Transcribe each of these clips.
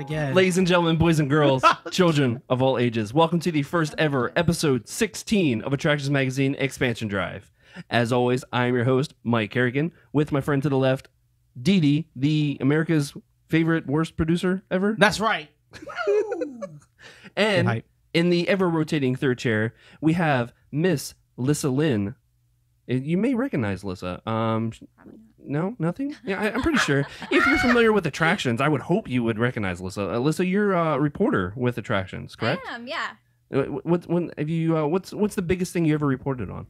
again. Ladies and gentlemen, boys and girls, children of all ages, welcome to the first ever episode 16 of Attractions Magazine Expansion Drive. As always, I am your host, Mike Kerrigan, with my friend to the left, Dee Dee, the America's favorite worst producer ever. That's right. And in the ever-rotating third chair, we have Miss Alyssa Lynn. You may recognize Alyssa. No, nothing? Yeah, I'm pretty sure. If you're familiar with attractions, I would hope you would recognize Alyssa. Alyssa, you're a reporter with attractions, correct? I am, yeah. What's the biggest thing you ever reported on?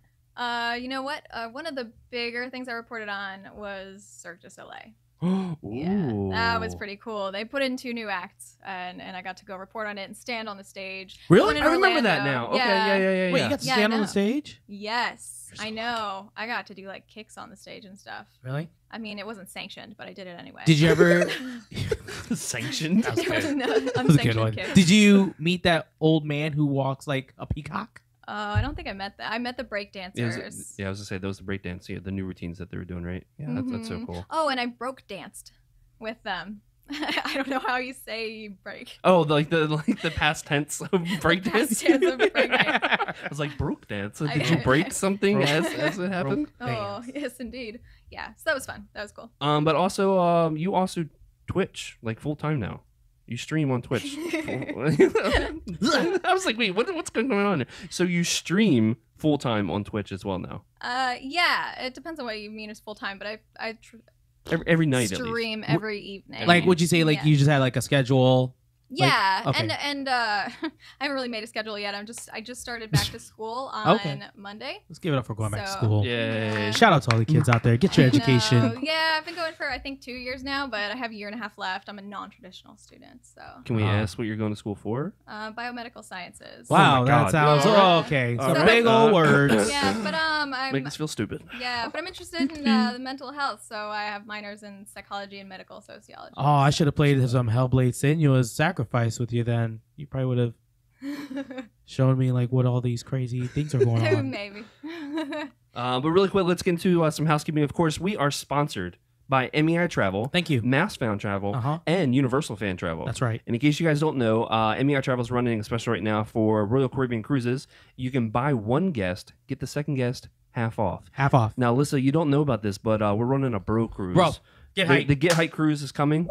You know what? One of the bigger things I reported on was Cirque du Soleil. Yeah, that was pretty cool. They put in 2 new acts, and I got to go report on it and stand on the stage. Really? I remember that now. Okay, yeah. Wait, you got to stand on the stage? Yes, I know. I got to do like kicks on the stage and stuff. Really? I mean, it wasn't sanctioned, but I did it anyway. Did you ever sanctioned? It wasn't That was a good one. kick. Did you meet that old man who walks like a peacock? I don't think I met that. I met the break dancers. Yeah, I was gonna say those the break dance. Yeah, the new routines that they were doing, right? Yeah, that's so cool. Oh, and I broke danced with them. I don't know how you say break. Oh, the past tense of break dance. Past tense of break dance. I was like, broke dance. Did you break something as it happened? Oh, yes, indeed. Yeah, so that was fun. That was cool. But also, you also Twitch like full time now. You stream on Twitch. I was like, wait, what's going on? So you stream full time on Twitch as well now? Yeah, it depends on what you mean as full time, but I every night stream every evening. Like, would you say like you just had like a schedule? Yeah, like, okay. and I haven't really made a schedule yet. I just started back to school on Monday. Let's give it up for going back to school. Yeah. Shout out to all the kids out there. Get your education. Yeah, I've been going for I think 2 years now, but I have a year and a half left. I'm a non-traditional student, so. Can we ask what you're going to school for? Biomedical sciences. Wow, that sounds okay. So big old words. Yeah, but make us feel stupid. Yeah, but I'm interested in the mental health, so I have minors in psychology and medical sociology. Oh, I should have played some Hellblade Senua's Sacrifice with you then. You probably would have shown me like what all these crazy things are going on. Maybe. But really quick, let's get into some housekeeping. Of course, we are sponsored by MEI Travel. Thank you. Mass Fan Travel and Universal Fan Travel. That's right. And in case you guys don't know, MEI Travel is running a special right now for Royal Caribbean Cruises. You can buy one guest, get the second guest half off. Half off. Now, Alyssa, you don't know about this, but we're running a bro cruise. Bro, get hype. The Get Hype cruise is coming.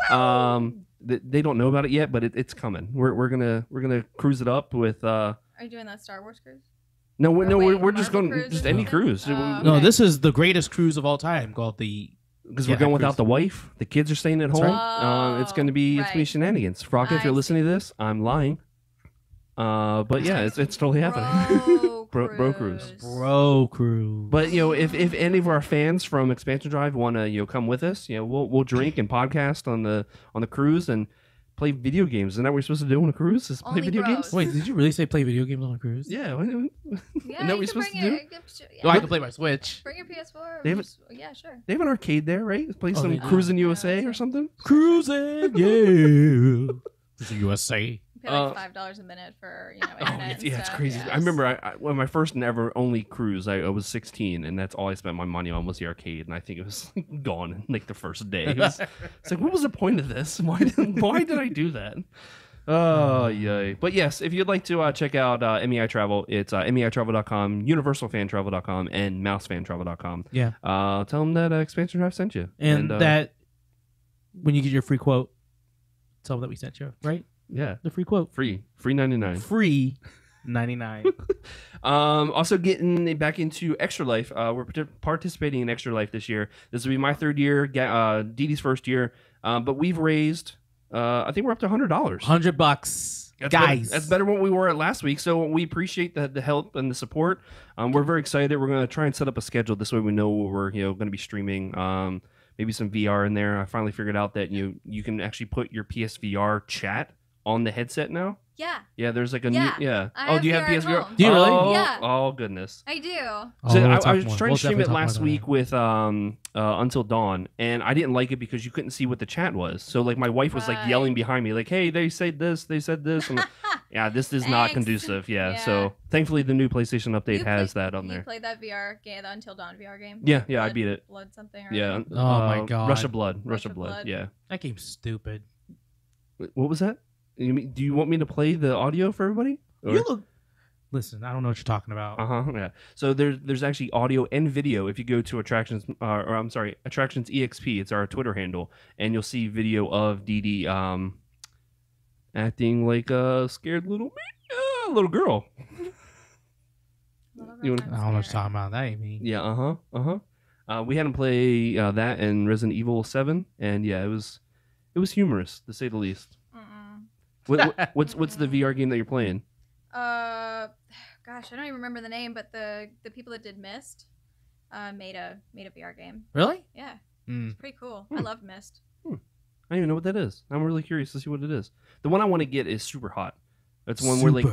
They don't know about it yet, but it's coming. We're gonna cruise it up with. Are you doing that Star Wars cruise? No, we're just Marvel going cruise just or any something? cruise. No, this is the greatest cruise of all time, called the. Because we're going without the wife. The kids are staying at home. right. It's gonna be shenanigans. Frock, if you're listening to this, I'm lying. But yeah, it's totally happening. Bro cruise. Bro cruise. But if any of our fans from Expansion Drive want to come with us, we'll drink and podcast on the cruise and play video games. Isn't that what we're supposed to do on a cruise? Is play video games? Wait, did you really say play video games on a cruise? Yeah. Yeah, Isn't that what we're supposed to do? I have to play my Switch. Bring your PS4. They have yeah, sure. They have an arcade there, right? Play some Cruising USA or something. Cruising, yeah. This is USA. Pay like $5 a minute for internet. Yeah, it's crazy. Yeah. I remember when my first and ever only cruise, I was 16, and that's all I spent my money on was the arcade, and I think it was gone in like the first day. It's like, what was the point of this? Why did I do that? Oh, yay. But yes, if you'd like to check out MEI Travel, it's MEITravel.com, UniversalFanTravel.com, and MouseFanTravel.com. Yeah. Tell them that Expansion Drive sent you. And that when you get your free quote, tell them that we sent you, right? Yeah. The free quote. Free 99. Free 99. Also getting back into Extra Life. We're participating in Extra Life this year. This will be my third year, Dee Dee's first year. But we've raised, I think we're up to $100. $100. Guys. That's better than what we were at last week. So we appreciate the help and the support. We're very excited. We're going to try and set up a schedule. This way we know what we're going to be streaming. Maybe some VR in there. I finally figured out that you can actually put your PSVR chat on the headset now. Yeah. Yeah, there's like a new. Yeah. Do you have PSVR? Do you really? Yeah. Oh goodness. I do. So I was trying to stream it last week with Until Dawn, and I didn't like it because you couldn't see what the chat was. So like my wife was like yelling behind me, like, "Hey, they said this, they said this." And yeah, this is not conducive. Yeah. So thankfully, the new PlayStation update has that on there. You played that VR game, the Until Dawn VR game? Yeah, I beat it. Blood something. Yeah. Oh my god. Rush of Blood. Yeah. That game's stupid. What was that? Do you want me to play the audio for everybody? You look. Listen, I don't know what you're talking about. Yeah. So there's actually audio and video. If you go to Attractions, Attractions EXP, it's our Twitter handle, and you'll see video of Dee Dee acting like a scared little girl. I don't know what you're talking about. That ain't me. Yeah. We had him play that in Resident Evil 7, and yeah, it was humorous to say the least. What's the VR game that you're playing? Gosh, I don't even remember the name, but the people that did Myst made a VR game. Really? Yeah, it's pretty cool. I love Myst. I don't even know what that is. I'm really curious to see what it is. The one I want to get is Super Hot. That's one where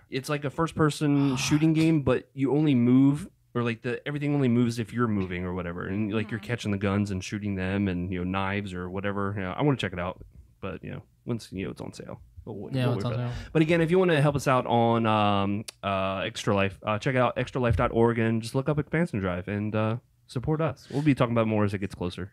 it's like a first-person shooting game, but you only move, or like everything only moves if you're moving or whatever, and like you're catching the guns and shooting them, and knives or whatever. I want to check it out, but once it's on sale. But again, if you want to help us out on Extra Life, check out extralife.org and just look up Expansion Drive and support us. We'll be talking about more as it gets closer.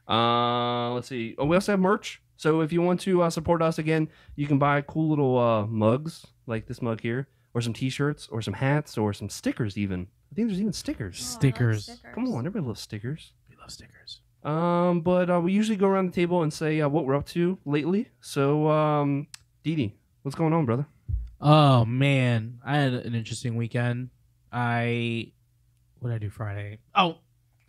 Let's see. We also have merch. So if you want to support us, again, you can buy cool little mugs like this mug here, or some T-shirts, or some hats, or some stickers even. I think there's even stickers. Stickers. Come on, everybody loves stickers. We love stickers. But we usually go around the table and say what we're up to lately. So, Dee Dee, what's going on, brother? Oh man, I had an interesting weekend. What did I do Friday? Oh,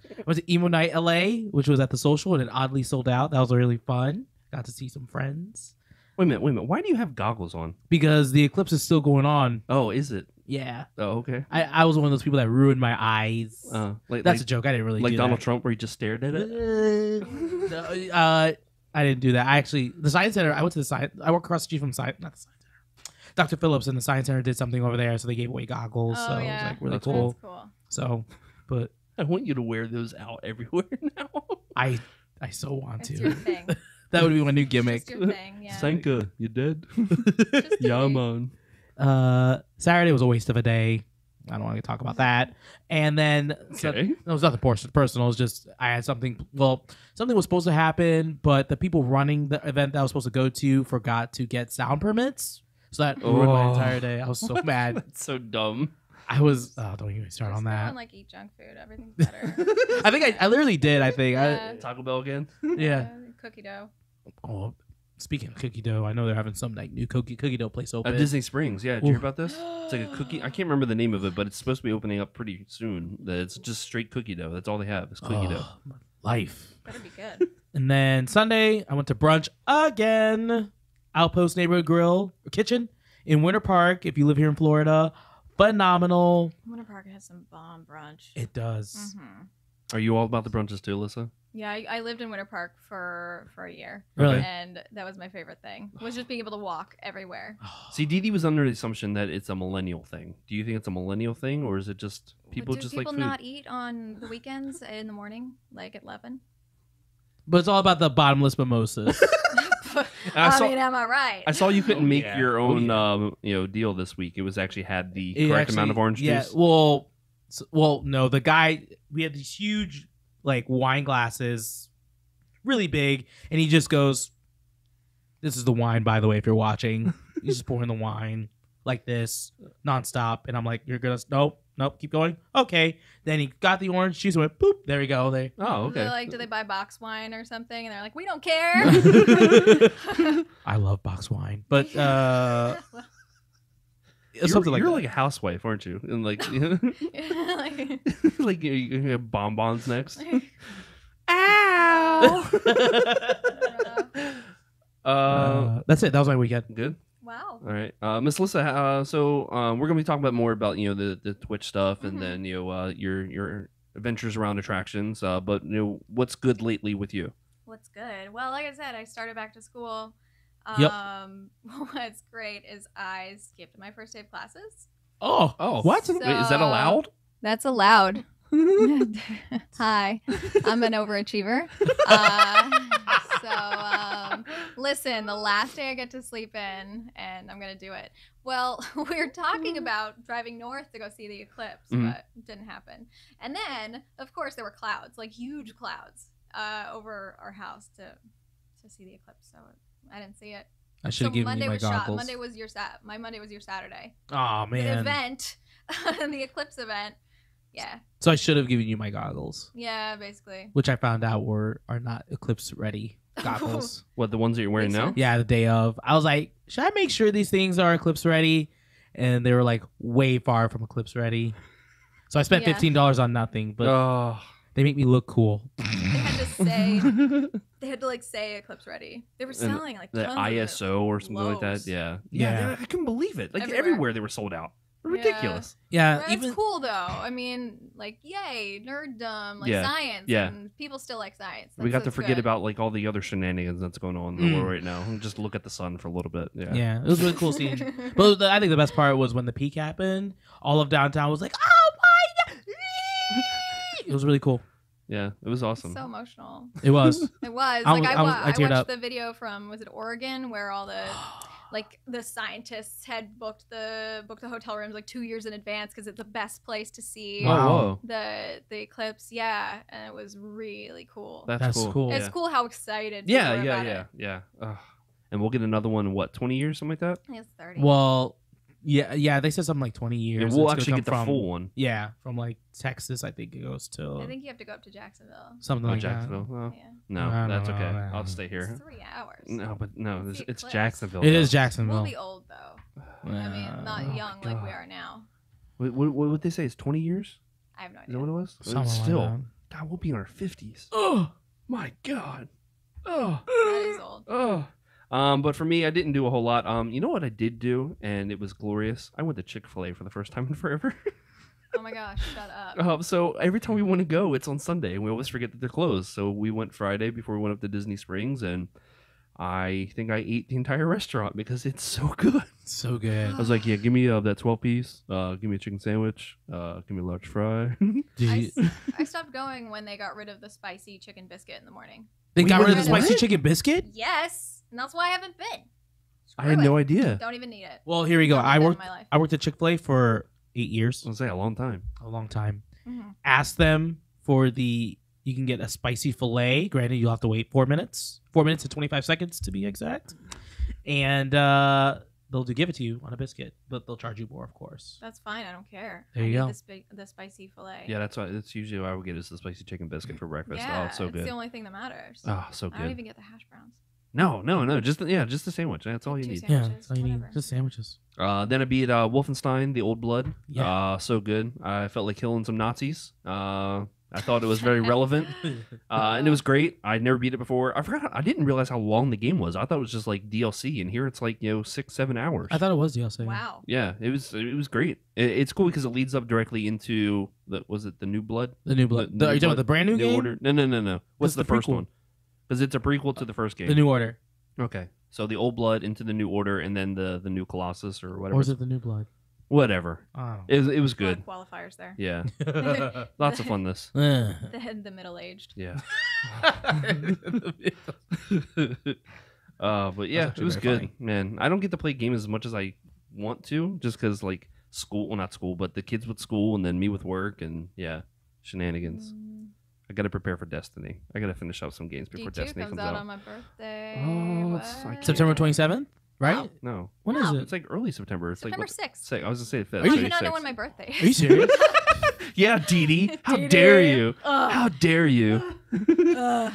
it was Emo Night LA, which was at the Social, and it oddly sold out. That was really fun. Got to see some friends. Wait a minute. Why do you have goggles on? Because the eclipse is still going on. Oh, is it? Yeah. Oh, okay. I was one of those people that ruined my eyes. That's a joke. I didn't really do Donald that. Trump, where he just stared at it. I didn't do that. The Science Center. I went to the science. I work across the street from not the Science Center. Dr. Phillips and the Science Center did something over there, so they gave away goggles. Oh, so yeah. it was like really That's cool. Cool. So, but I want you to wear those out everywhere now. I so want It's to. your thing. That would be my new gimmick. It's your thing, yeah. Sanka, you dead? Just Yeah, kidding. man. Saturday was a waste of a day. I don't want to talk about that. And then Okay. it was nothing personal. It was just I had something. Well, something was supposed to happen, but the people running the event that I was supposed to go to forgot to get sound permits, so that ruined my entire day. I was so mad. That's so dumb. I was. Oh, don't even start on Just go that. and, like, eat junk food. Everything's better. I think I literally did. I think. Yeah. Taco Bell again? Yeah. Cookie dough. Oh, speaking of cookie dough, I know they're having some like new cookie dough place open. Disney Springs. Yeah, did you hear about this? It's like a cookie. I can't remember the name of it, but it's supposed to be opening up pretty soon. It's just straight cookie dough. That's all they have is cookie dough. My life. Better be good. And then Sunday, I went to brunch again. Outpost Neighborhood Grill Kitchen in Winter Park. If you live here in Florida, phenomenal. Winter Park has some bomb brunch. It does. Mm-hmm. Are you all about the brunches too, Alyssa? Yeah, I lived in Winter Park for a year. Really? And that was my favorite thing. Was just being able to walk everywhere. See, Dee Dee was under the assumption that it's a millennial thing. Do you think it's a millennial thing, or is it just people Do just people like food? not eat on the weekends in the morning, like at 11? But it's all about the bottomless mimosas. I mean, am I right? I saw you couldn't make yeah. your own, Oh, deal this week. It was actually had the It correct actually- amount of orange yeah, juice. well, no. The guy, we had these huge like wine glasses, really big, and he just goes, "This is the wine, by the way. If you're watching, he's just pouring the wine like this nonstop." And I'm like, "You're gonna nope, keep going." Okay. Then he got the orange juice and went boop. There we go. There. Oh, okay. They're like, do they buy box wine or something? And they're like, we don't care. I love box wine, but something like you're that. like a housewife, aren't you? And like, like, like you have bonbons next. ow. That's it. That was my weekend. Good. Wow. All right, Miss Alyssa. So we're gonna be talking about more about the Twitch stuff, and then your adventures around attractions. But what's good lately with you? What's good? Well, like I said, I started back to school. Yep. What's great is I skipped my first day of classes. Oh, What? So- Wait, is that allowed? That's allowed. Hi, I'm an overachiever. Listen, the last day I get to sleep in, and I'm going to do it. Well, we were talking about driving north to go see the eclipse, but it didn't happen. And then, of course, there were clouds, like huge clouds, over our house to see the eclipse. So I didn't see it. I should have given Monday you my was goggles. Monday was your my Monday was your Saturday. Oh The man. event, the eclipse event. Yeah. So I should have given you my goggles, Yeah, basically. which I found out are not eclipse ready goggles. What, the ones that you're wearing now? Yeah, the day of. I was like, should I make sure these things are eclipse ready? And they were like way far from eclipse ready. So I spent Yeah. $15 on nothing, but Oh, they make me look cool. They had to say, they had to like say eclipse ready. They were selling like the tons of it. ISO or something like that. Loaves. Yeah. Yeah. I couldn't believe it. Like Everywhere. everywhere they were sold out. Ridiculous. Yeah, But it's cool though. I mean, like, yay, nerddom, like Yeah. science. Yeah. And people still like science. We got to That's forget good. about like all the other shenanigans that's going on in the world right now and just look at the sun for a little bit. Yeah. Yeah, it was really cool seeing. But I think the best part was when the peak happened. All of downtown was like, "Oh my god!" It was really cool. Yeah, it was awesome. So emotional. It was. It was. I Like was- I I watched teared up. the video from, was it Oregon, where all the like the scientists had booked the hotel rooms like 2 years in advance because it's the best place to see Wow. Whoa. the eclipse. Yeah, and it was really cool. That's cool. It's Yeah. cool how excited. Yeah, people were yeah, about yeah, it. yeah. Ugh. And we'll get another one in what, 20 years, something like that? I think it's 30. Well, yeah. They said something like 20 years. And It's we'll gonna actually come get the from, full one. Yeah, from like Texas, I think it goes to I think you have to go up to Jacksonville. something Oh, like Jacksonville. that. Oh, Yeah, no, No, that's no, okay. no, no. I'll stay here. it's 3 hours. No, but no, It's the it's eclipse. Jacksonville. It though. is Jacksonville. We'll be old though. I mean, not Oh, young my like we God. are now. What would they say? It's 20 years? I have no Is that idea. what it was? Something like Still, that. God, we'll be in our 50s. Oh, My God. Oh. That is old. Oh. But for me, I didn't do a whole lot. You know what I did do, and it was glorious. I went to Chick-fil-A for the first time in forever. Oh my gosh, shut up. So every time we want to go, it's on Sunday, and we always forget that they're closed. So we went Friday before we went up to Disney Springs, and I think I ate the entire restaurant because it's so good. so good. I was like, yeah, give me that 12-piece. Give me a chicken sandwich. Give me a large fry. Did you- I stopped going when they got rid of the spicy chicken biscuit in the morning. they We got rid of the went- spicy What? chicken biscuit? Yes, and that's why I haven't been. I had Screw no it. idea. Don't even need it. Well, here we go. Don't need I that in worked my life. I worked at Chick-fil-A for 8 years. I was say a long time. A long time. Mhm. Ask them for you can get a spicy filet. Granted, you'll have to wait 4 minutes. 4 minutes and 25 seconds to be exact. And they'll give it to you on a biscuit, but they'll charge you more, of course. That's fine. I don't care. There I you need go. The spicy fillet. Yeah, that's usually what I would get is the spicy chicken biscuit for breakfast. Yeah, Oh, it's so it's good. the only thing that matters. Oh, so I don't good. even get the hash browns. No, just the sandwich. That's all you Two need. sandwiches. Yeah, that's all you need. whatever. Just sandwiches. Then I beat Wolfenstein: The Old Blood. Yeah. So good. I felt like killing some Nazis. I thought it was very relevant, and it was great. I'd never beat it before. I didn't realize how long the game was. I thought it was just like DLC, and here it's like 6-7 hours. I thought it was DLC. Wow. Yeah, it was great. It's cool because it leads up directly into the New Blood? The New Blood. The Are you New talking about the brand new game? Order? No. What's That's the the first prequel. one? Because it's a prequel to the first game. The New Order. Okay, so the Old Blood into the New Order, and then the New Colossus or whatever. Or was it the New Blood? Whatever. I It was good. A lot of qualifiers there. Yeah, don't know. lots of funness. The middle-aged. Yeah. But yeah, actually it was very good, funny. man. I don't get to play games as much as I want to, just because like school, well, not school, but the kids with school, and then me with work, and yeah, shenanigans. I got to prepare for Destiny. I got to finish up some games before D2 Destiny comes comes out out. on my birthday. Oh, it's- I What? can't- September 27th, right? No, When is No. it? it's like early September. It's September like 6th. Say, I was gonna say the 5th. Are you I so do not know 6th. when my birthday is. Are you serious? Yeah, Dee Dee. How Dee dare Dee. you? Ugh. How dare you? I didn't know.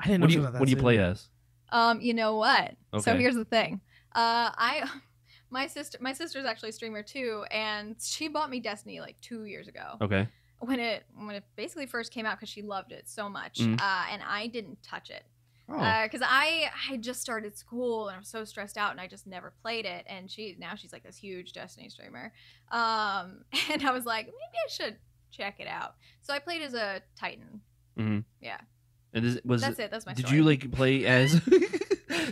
What do you something about that What do you soon. play as? You know what? So Okay. here's the thing. My sister's actually a streamer too, and she bought me Destiny like 2 years ago Okay. when it basically first came out because she loved it so much, Mhm. and I didn't touch it Oh. because I just started school and I was so stressed out and I just never played it. And she's like this huge Destiny streamer, and I was like, maybe I should check it out. So I played as a Titan. Mhm. Yeah. And That's it. That's my Did story. you like play as?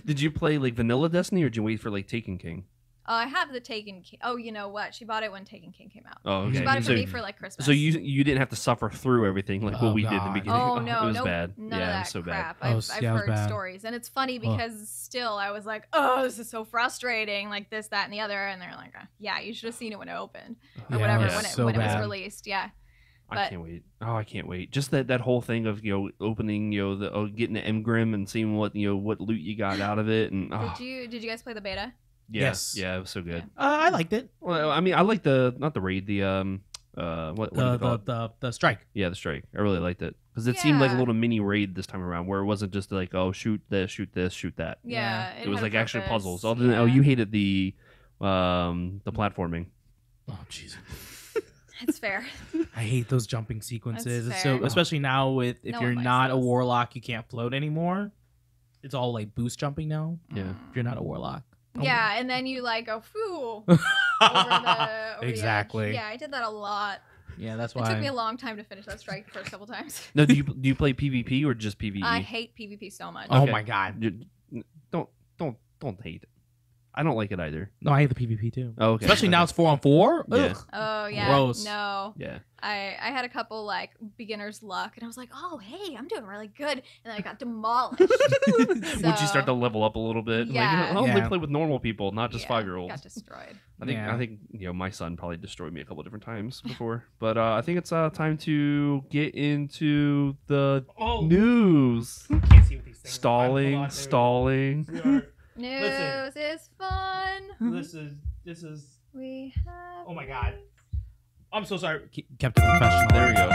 Did you play like vanilla Destiny, or did you wait for like Taken King? I have the Taken King. Oh, you know what? She bought it when Taken King came out. Oh, okay. She bought it for so, me for like Christmas. so you didn't have to suffer through everything like what Oh, we did in the God. beginning. Oh no, it was no, bad. none Yeah, of it that was so crap. bad. Oh, I've yeah, it was heard bad. stories, and it's funny because still I was like, oh, this is so frustrating, like this, that, and the other, and they're like, yeah, you should have seen it when it opened or Yeah, whatever it was when so it was bad. released. Yeah, I can't wait. Oh, I can't wait. Just that whole thing of opening getting the Emgrim and seeing what what loot you got out of it. And Did you guys play the beta? Yes. Yeah, it was so good. I liked it. Well, I mean, I like not the raid, the what do you call it? The strike. Yeah, the strike. I really liked it because it seemed like a little mini raid this time around, where it wasn't just like, oh, shoot this, shoot this, shoot that. Yeah, it was had like a actually purpose. puzzles. Other than you hated the platforming. Oh jeez. It's fair. I hate those jumping sequences. That's It's so fair. especially now if No you're one likes not a those. warlock, you can't float anymore. It's all like boost jumping now. Yeah. If you're not a warlock. Yeah, and then you like go phew over the Exactly. edge. Yeah, I did that a lot. Yeah, that's It why. took me a long time to finish that strike the first couple times. No, do you play PvP or just PvE? I hate PvP so much. Oh Okay. my god. Don't hate it. I don't like it either. No, I hate the PvP too. Oh, okay. Especially now it's 4-on-4. Yeah. Ugh. Oh yeah. Gross. No. Yeah. I had a couple like beginner's luck and I was like, oh hey, I'm doing really good, and then I got demolished. Once you start to level up a little bit, Yeah. I'll only Yeah. play with normal people, not just 5-year-olds. Got destroyed. I think my son probably destroyed me a couple different times before, but I think it's time to get into the news. Can't see what these things Stalling. News is fun. This is. We have. Oh my god. I'm so sorry. Kept it professional. There we go.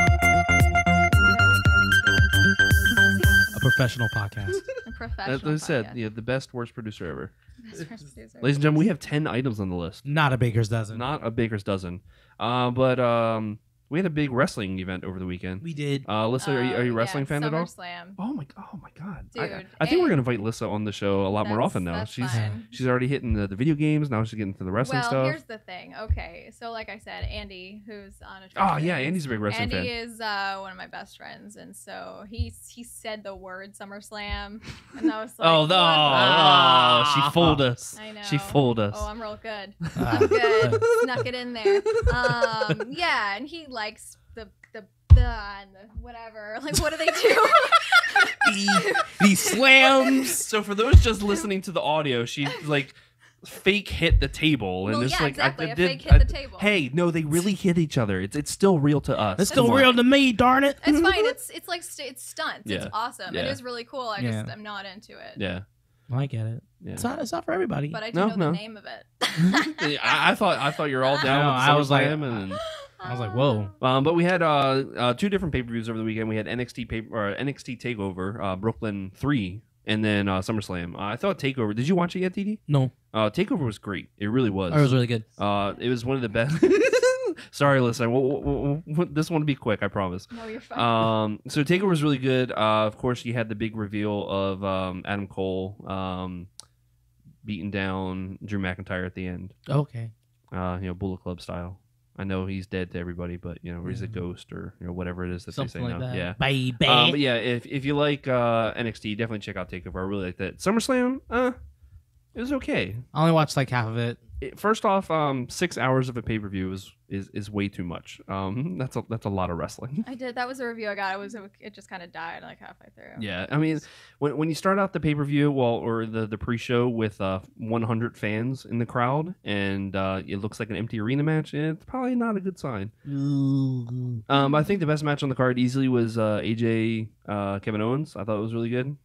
A professional podcast. A professional. As I said, podcast. the best worst producer ever. Best producer. Ladies and gentlemen, we have 10 items on the list. Not a baker's dozen. Not a baker's dozen. But we had a big wrestling event over the weekend. We did. Alyssa, are you a wrestling fan at all? SummerSlam. Oh my god. Dude, I think we're gonna invite Alyssa on the show a lot more often now. That's She's fine. she's already hitting the video games, now she's getting to the wrestling Well, stuff. here's the thing. Okay, so like I said, Andy, who's on a Oh yeah, Andy's a big wrestling Andy fan. is one of my best friends, and so he said the word SummerSlam, and I was like, Oh what no! the- she fooled us. I know. She fooled us. Oh, I'm real good. I'm good. Snuck it in there. Yeah, and he likes the and the whatever. Like, what do they do? These slams. So for those just listening to the audio, she like fake hit the table, and Well, it's yeah, like exactly. I A did. fake hit the table. Hey, no, they really hit each other. It's still real to us. It's still Come on. real to me, darn it. It's fine. It's like it's stunts. Yeah. It's awesome. Yeah. It is really cool. I Yeah. just I'm not into it. Yeah. I get it. Yeah. It's not for everybody. But I do No, know no. the name of it. I thought you were all down. No, with I was like- SummerSlam and I was like, whoa. but we had 2 different pay-per-views over the weekend. We had NXT Takeover, Brooklyn 3, and then SummerSlam. I thought Takeover. Did you watch it yet, TD? No, Takeover was great. It really was. it was really good. It was one of the best. Sorry, Alyssa. This one will be quick. I promise. No, you're fine. So Takeover was really good. Of course, you had the big reveal of Adam Cole beating down Drew McIntyre at the end. Okay. Bullet Club style. I know he's dead to everybody, but he's a Yeah. ghost or whatever it is that Something they say like now. that. Yeah. Baby. But yeah, if you like NXT, definitely check out Takeover. I really like that. SummerSlam, it was okay. I only watched like half of it. First off, 6 hours of a pay per view is way too much. That's a lot of wrestling. I did. That was a review I got. It just kind of died like halfway through. Yeah, I mean, when you start out the pay per view, or the pre show with 100 fans in the crowd, and it looks like an empty arena match, it's probably not a good sign. I think the best match on the card easily was AJ Kevin Owens. I thought it was really good.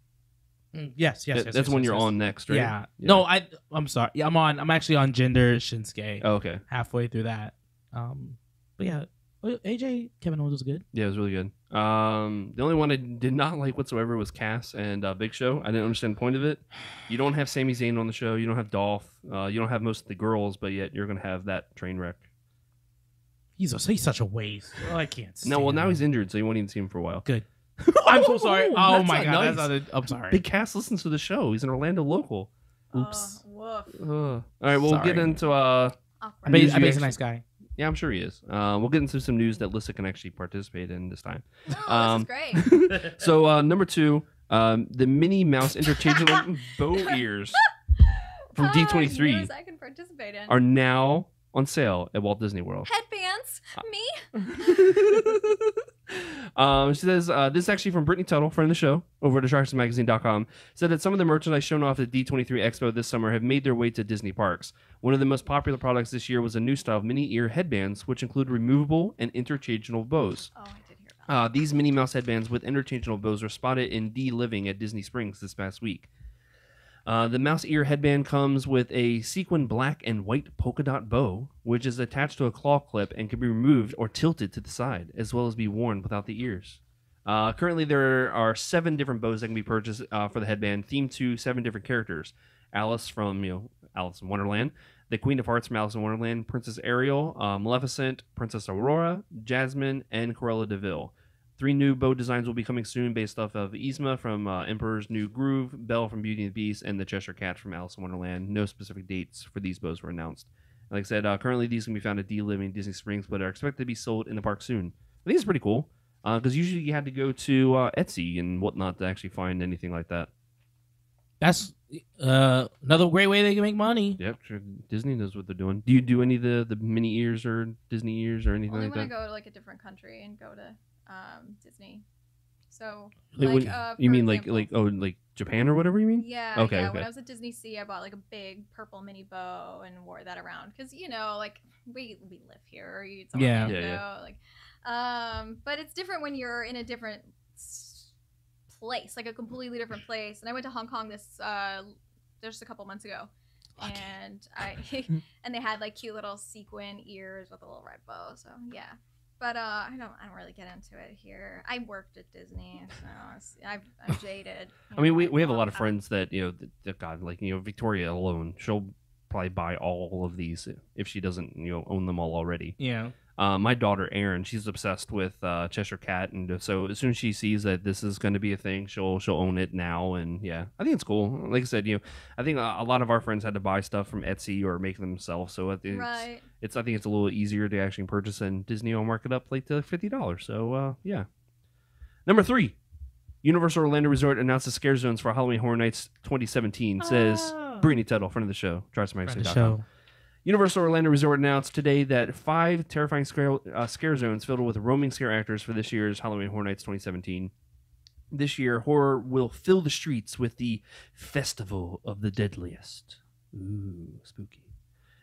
Yes. That's when you're on next, right? Yeah. No, I'm sorry. Yeah, I'm actually on Gender Shinsuke. Oh, okay. Halfway through that. But yeah, AJ Kevin Owens was good. Yeah, it was really good. The only one I did not like whatsoever was Cass and Big Show. I didn't understand the point of it. You don't have Sami Zayn on the show. You don't have Dolph. You don't have most of the girls, but yet you're gonna have that train wreck. He's such a waste. Oh, I can't. No, well stand now him. he's injured, so you won't even see him for a while. Good. I'm so sorry. Oh That's my not god. nice. That's not I'm sorry. Big Cass listens to the show. He's an Orlando local. Oops. Woof. All right, we'll get Sorry. into I Awkward. bet News he's you a nice guy. yeah, I'm sure he is. We'll get into some news that Alyssa can actually participate in this time. Oh, this is great. So number 2, the Minnie Mouse interchangeable bow ears from D23 News I can participate in. are now on sale at Walt Disney World. Headbands. Me. She says, this is actually from Brittany Tuttle, friend of the show, over at attractionsmagazine.com, said that some of the merchandise shown off at D23 Expo this summer have made their way to Disney parks. One of the most popular products this year was a new style of mini ear headbands, which include removable and interchangeable bows. Oh, I did hear about These Minnie Mouse headbands with interchangeable bows were spotted in D Living at Disney Springs this past week. The mouse ear headband comes with a sequin black and white polka dot bow, which is attached to a claw clip and can be removed or tilted to the side, as well as be worn without the ears. Currently, there are 7 different bows that can be purchased for the headband, themed to 7 different characters. Alice from Alice in Wonderland, the Queen of Hearts from Alice in Wonderland, Princess Ariel, Maleficent, Princess Aurora, Jasmine, and Cruella de Vil. 3 new bow designs will be coming soon based off of Yzma from Emperor's New Groove, Belle from Beauty and the Beast, and the Cheshire Cat from Alice in Wonderland. No specific dates for these bows were announced. Like I said, currently these can be found at D Living Disney Springs, but are expected to be sold in the park soon. I think it's pretty cool, because usually you had to go to Etsy and whatnot to actually find anything like that. That's another great way they can make money. Yep, sure. Disney knows what they're doing. Do you do any of the mini ears or Disney ears or anything Only like when that? I go to like a different country and go to Disney. So Like, you for mean example, like Japan or whatever you mean? Yeah. Okay, Yeah. okay. When I was at Disney Sea, I bought like a big purple mini bow and wore that around because like we live here. It's all Yeah. Yeah. Like, but it's different when you're in a different place, like a completely different place. And I went to Hong Kong just a couple months ago, and and they had like cute little sequin ears with a little red bow. So yeah. But I don't really get into it here. I worked at Disney, so I'm jaded. I mean, we have a lot of friends that God, like Victoria alone, she'll probably buy all of these if she doesn't own them all already. Yeah. My daughter Erin, she's obsessed with Cheshire Cat, and so as soon as she sees that this is going to be a thing, she'll own it now. And yeah, I think it's cool. Like I said, I think a lot of our friends had to buy stuff from Etsy or make them themselves. So I think Right. I think it's a little easier to actually purchase, and Disney will mark it up like to $50. So yeah. Number 3, Universal Orlando Resort announces scare zones for Halloween Horror Nights 2017. Says Brittany Tuttle, friend of the show, TriSumMagazine.com. Universal Orlando Resort announced today that 5 terrifying scare zones filled with roaming scare actors for this year's Halloween Horror Nights 2017. This year, horror will fill the streets with the Festival of the Deadliest. Ooh, spooky.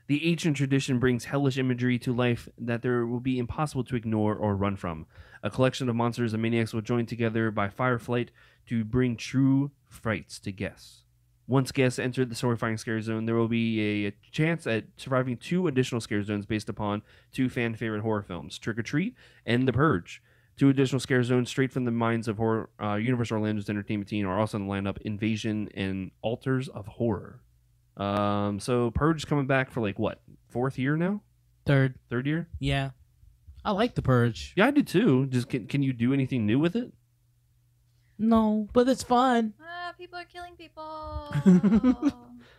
The ancient tradition brings hellish imagery to life that there will be impossible to ignore or run from. A collection of monsters and maniacs will join together by fireflight to bring true frights to guests. Once guests enter the horrifying scare zone, there will be a chance at surviving 2 additional scare zones based upon 2 fan favorite horror films, Trick or Treat and The Purge. 2 additional scare zones straight from the minds of horror, Universal Orlando's entertainment team are also in the lineup: Invasion and Altars of Horror. So Purge coming back for like what, 4th year now? Third year? Yeah. I like The Purge. Yeah, I do too. Just can you do anything new with it? No, but it's fun. People are killing people.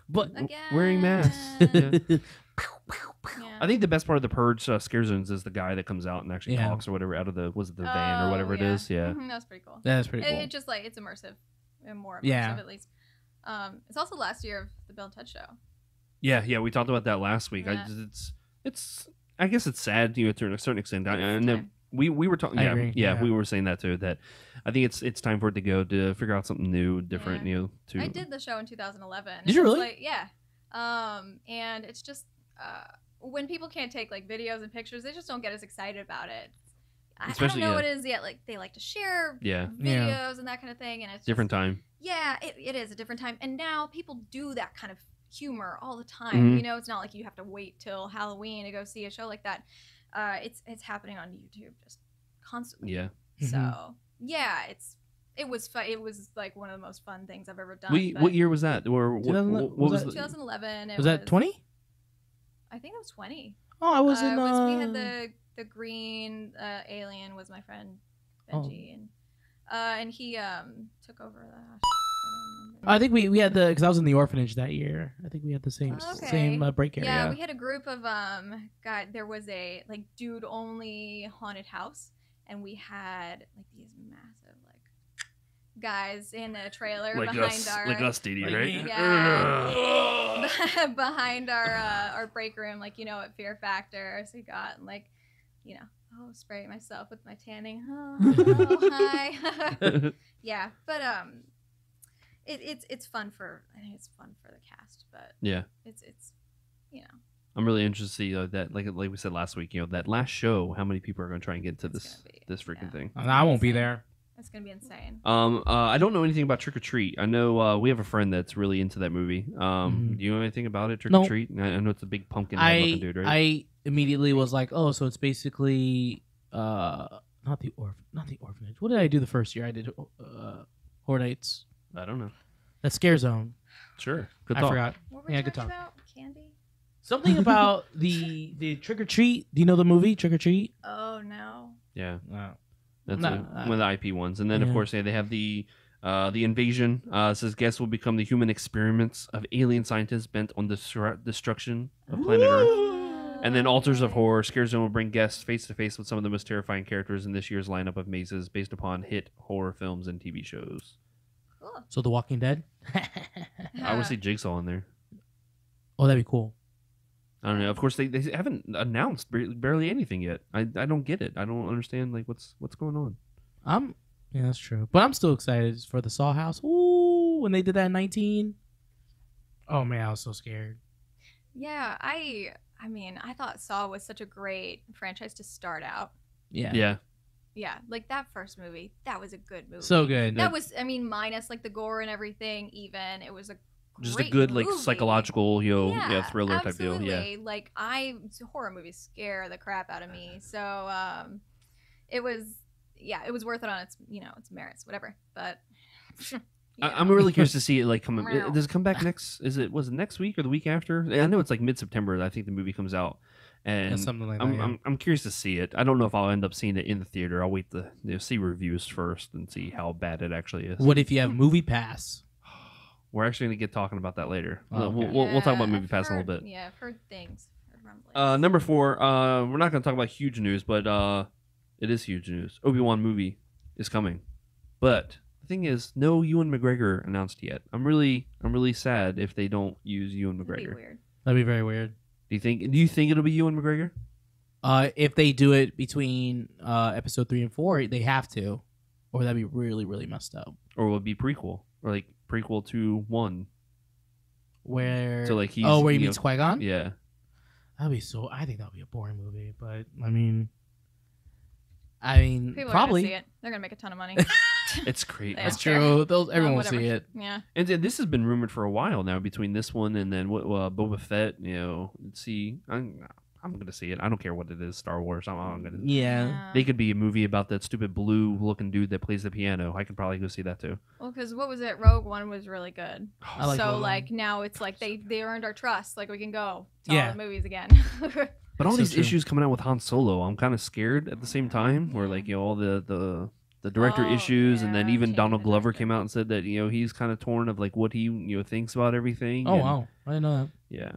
But Again. Wearing masks. Yeah. Yeah. I think the best part of the Purge scare zones is the guy that comes out and actually Yeah. talks or whatever out of the van or whatever it is. Yeah. Mhm, that's pretty cool. That's pretty cool. It just like it's immersive, and more immersive Yeah. at least. It's also last year of the Bill and Ted show. Yeah, we talked about that last week. Yeah. I guess it's sad to a certain extent. It's And then time. we were talking. I Yeah, agree. yeah, Yeah. we were saying that too. That I think it's time for it to go to figure out something new, different. Yeah. To I did the show in 2011. Did you and it's really? like, yeah. And it's just when people can't take like videos and pictures, they just don't get as excited about it. I Especially, don't know yeah. what it is yet. Like they like to share Yeah. videos and that kind of thing, and it's different just, time. Yeah, it is a different time, and now people do that kind of humor all the time. Mhm. It's not like you have to wait till Halloween to go see a show like that. It's happening on YouTube just constantly. Yeah. So yeah, it was fun. It was like one of the most fun things I've ever done. What but year was that? Or what 2011 was was the, that? 2011. It Was that 20? I think it was 20. Oh, I was in. We had the green alien was my friend Benji, and he took over the. I think we had the because I was in the orphanage that year. I think we had the same break area. Yeah, we had a group of God. There was a like dude only haunted house, and we had like these massive like guys in a trailer like behind us, our like us, Didi, right? behind our break room, like at Fear Factor. So we got like spray myself with my tanning. Oh, hi. Yeah, but it's fun I think it's fun for the cast, but Yeah. it's I'm really interested to see that, like we said last week, that last show, how many people are going to try and get to It's this gonna be- freaking thing. I won't be there. it's gonna be insane. I don't know anything about Trick or Treat. I know we have a friend that's really into that movie. Do you know anything about it, Trick No. or Treat? I know it's a big pumpkin head looking dude, right? I immediately was like, oh, so it's basically not the orphanage. What did I do the first year? I did Horror Nights. I don't know. That Scare Zone. Sure. Good I thought. forgot. What were we Yeah, good talking talk. about? Candy? Something about the Trick or Treat. Do you know the movie Trick or Treat? Oh no. Yeah. No. That's No, one of the IP ones. And then, of yeah. course, they have the invasion. It says guests will become the human experiments of alien scientists bent on the destruction of planet Earth. And then Altars of Horror. Scare Zone will bring guests face to face with some of the most terrifying characters in this year's lineup of mazes based upon hit horror films and TV shows. Cool. So The Walking Dead. I would say Jigsaw in there. Oh, that'd be cool. I don't know. Of course, they haven't announced barely anything yet. I don't get it. I don't understand like what's going on. Yeah, that's true. But I'm still excited for the Saw House. Ooh, when they did that in 19. Oh man, I was so scared. Yeah, I mean, I thought Saw was such a great franchise to start out. Yeah. Yeah. Yeah, like that first movie, that was a good movie. So good. That was, I mean, minus like the gore and everything. Even it was a Just a great good like movie. psychological, thriller type deal. Yeah. Absolutely. Like horror movies scare the crap out of me. So it was worth it on its its merits, whatever. But I'm really curious to see it like come. Does it come back next? Was it next week or the week after? I know it's like mid-September. I think the movie comes out, and Yeah, something like that. I'm curious to see it. I don't know if I'll end up seeing it in the theater. I'll wait to see reviews first and see how bad it actually is. What if you have Movie Pass? We're actually gonna get talking about that later. Oh, okay. We'll talk about Movie I've Pass in a heard- little bit. Yeah, I've heard things. I've heard rumblings. Number 4. We're not gonna talk about huge news, but it is huge news. Obi-Wan movie is coming, but the thing is, no Ewan McGregor announced yet. I'm really sad if they don't use Ewan That'd be McGregor. weird. That'd be very weird. Do you think it'll be Ewan McGregor? If they do it between episode 3 and 4, they have to, or that'd be really, really messed up. Or will it be prequel? Or like prequel to 1? Where So like he's where he you meets know- Qui-Gon? Yeah. That'd be so. I think that'd be a boring movie, but I mean, People probably are gonna see it. They're gonna make a ton of money. It's great. Yeah. that's true. Everyone will Whatever. see it. Yeah. And this has been rumored for a while now between this one and then Boba Fett. Let's see. I'm gonna see it. I don't care what it is. Star Wars. I'm gonna. Yeah. They could be a movie about that stupid blue-looking dude that plays the piano. I could probably go see that too. Well, because what was it? Rogue One was really good. I like so Rogue like One. now it's like they earned our trust. Like we can go to Yeah. all the movies again. But all So these true. issues coming out with Han Solo, I'm kind of scared at the same time. Where like all the director Oh, issues, and then yeah, even changing Donald the Glover director. came out and said that he's kind of torn of like what he thinks about everything. Oh and- wow, I didn't know Yeah.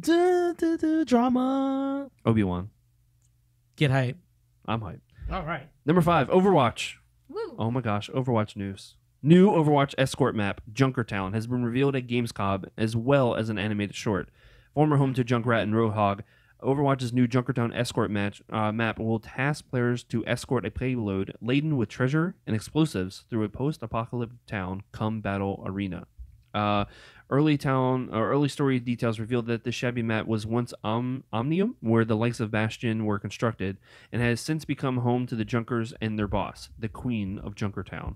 that. Drama. Obi-Wan. Get hype. I'm hyped. All right. Number 5, Overwatch. Woo. Oh my gosh, Overwatch news. New Overwatch escort map, Junkertown, has been revealed at Gamescom, as well as an animated short. Former home to Junkrat and Roadhog, Overwatch's new Junkertown escort map will task players to escort a payload laden with treasure and explosives through a post-apocalyptic town come battle arena. Early story details revealed that the shabby map was once Omnium, where the likes of Bastion were constructed, and has since become home to the Junkers and their boss, the Queen of Junkertown.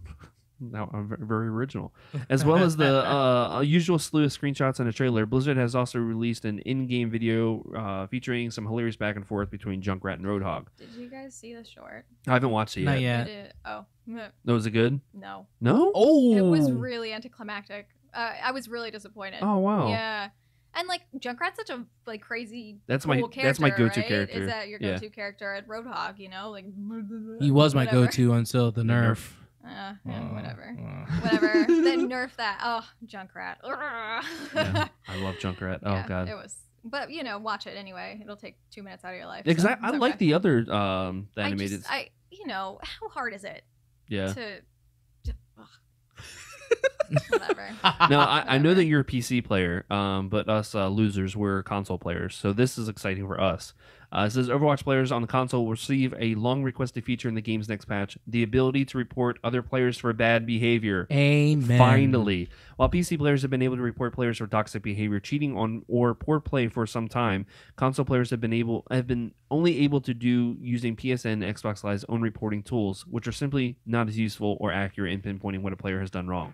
Now, very original. As well as the usual slew of screenshots and a trailer, Blizzard has also released an in-game video featuring some hilarious back and forth between Junkrat and Roadhog. Did you guys see the short? I haven't watched it yet. Not yet. Oh, No, was it good? no. No? Oh, It was really anticlimactic. I was really disappointed. Oh, wow. Yeah. And like Junkrat's such a like crazy That's cool my character, go-to right? character. Is that your Yeah. go-to character at Roadhog, like he was my whatever. go-to until the nerf. Yeah, whatever. Uh. Whatever. Then nerf that. Oh, Junkrat. Yeah, I love Junkrat. Oh, Yeah, God. It was. But watch it anyway. It'll take 2 minutes out of your life. Because so I it's like okay. the other the animated. how hard is it Yeah. to ugh. Whatever. No, I know that you're a PC player, but us losers, we're console players. So this is exciting for us. It says Overwatch players on the console will receive a long requested feature in the game's next patch, the ability to report other players for bad behavior. Amen. Finally. While PC players have been able to report players for toxic behavior, cheating on or poor play for some time, console players have been only able to do using PSN and Xbox Live's own reporting tools, which are simply not as useful or accurate in pinpointing what a player has done wrong.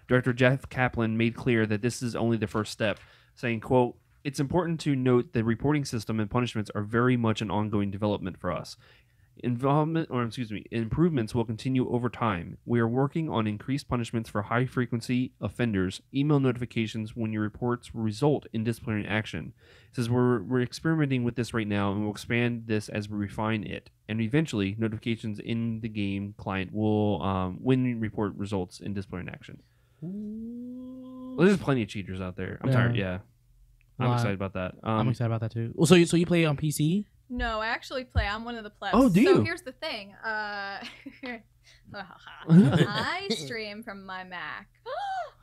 Director Jeff Kaplan made clear that this is only the first step, saying, quote, "It's important to note the reporting system and punishments are very much an ongoing development for us. Improvements will continue over time. We are working on increased punishments for high-frequency offenders, email notifications when your reports result in disciplinary action." It says we're experimenting with this right now, and we'll expand this as we refine it. And eventually, notifications in the game client will, when report results in disciplinary action. Well, there's plenty of cheaters out there. I'm tired. Yeah. I'm excited about that. I'm excited about that too. Well, so you play on PC? No, I actually play. I'm one of the plebs. Oh, do you? So here's the thing. I stream from my Mac.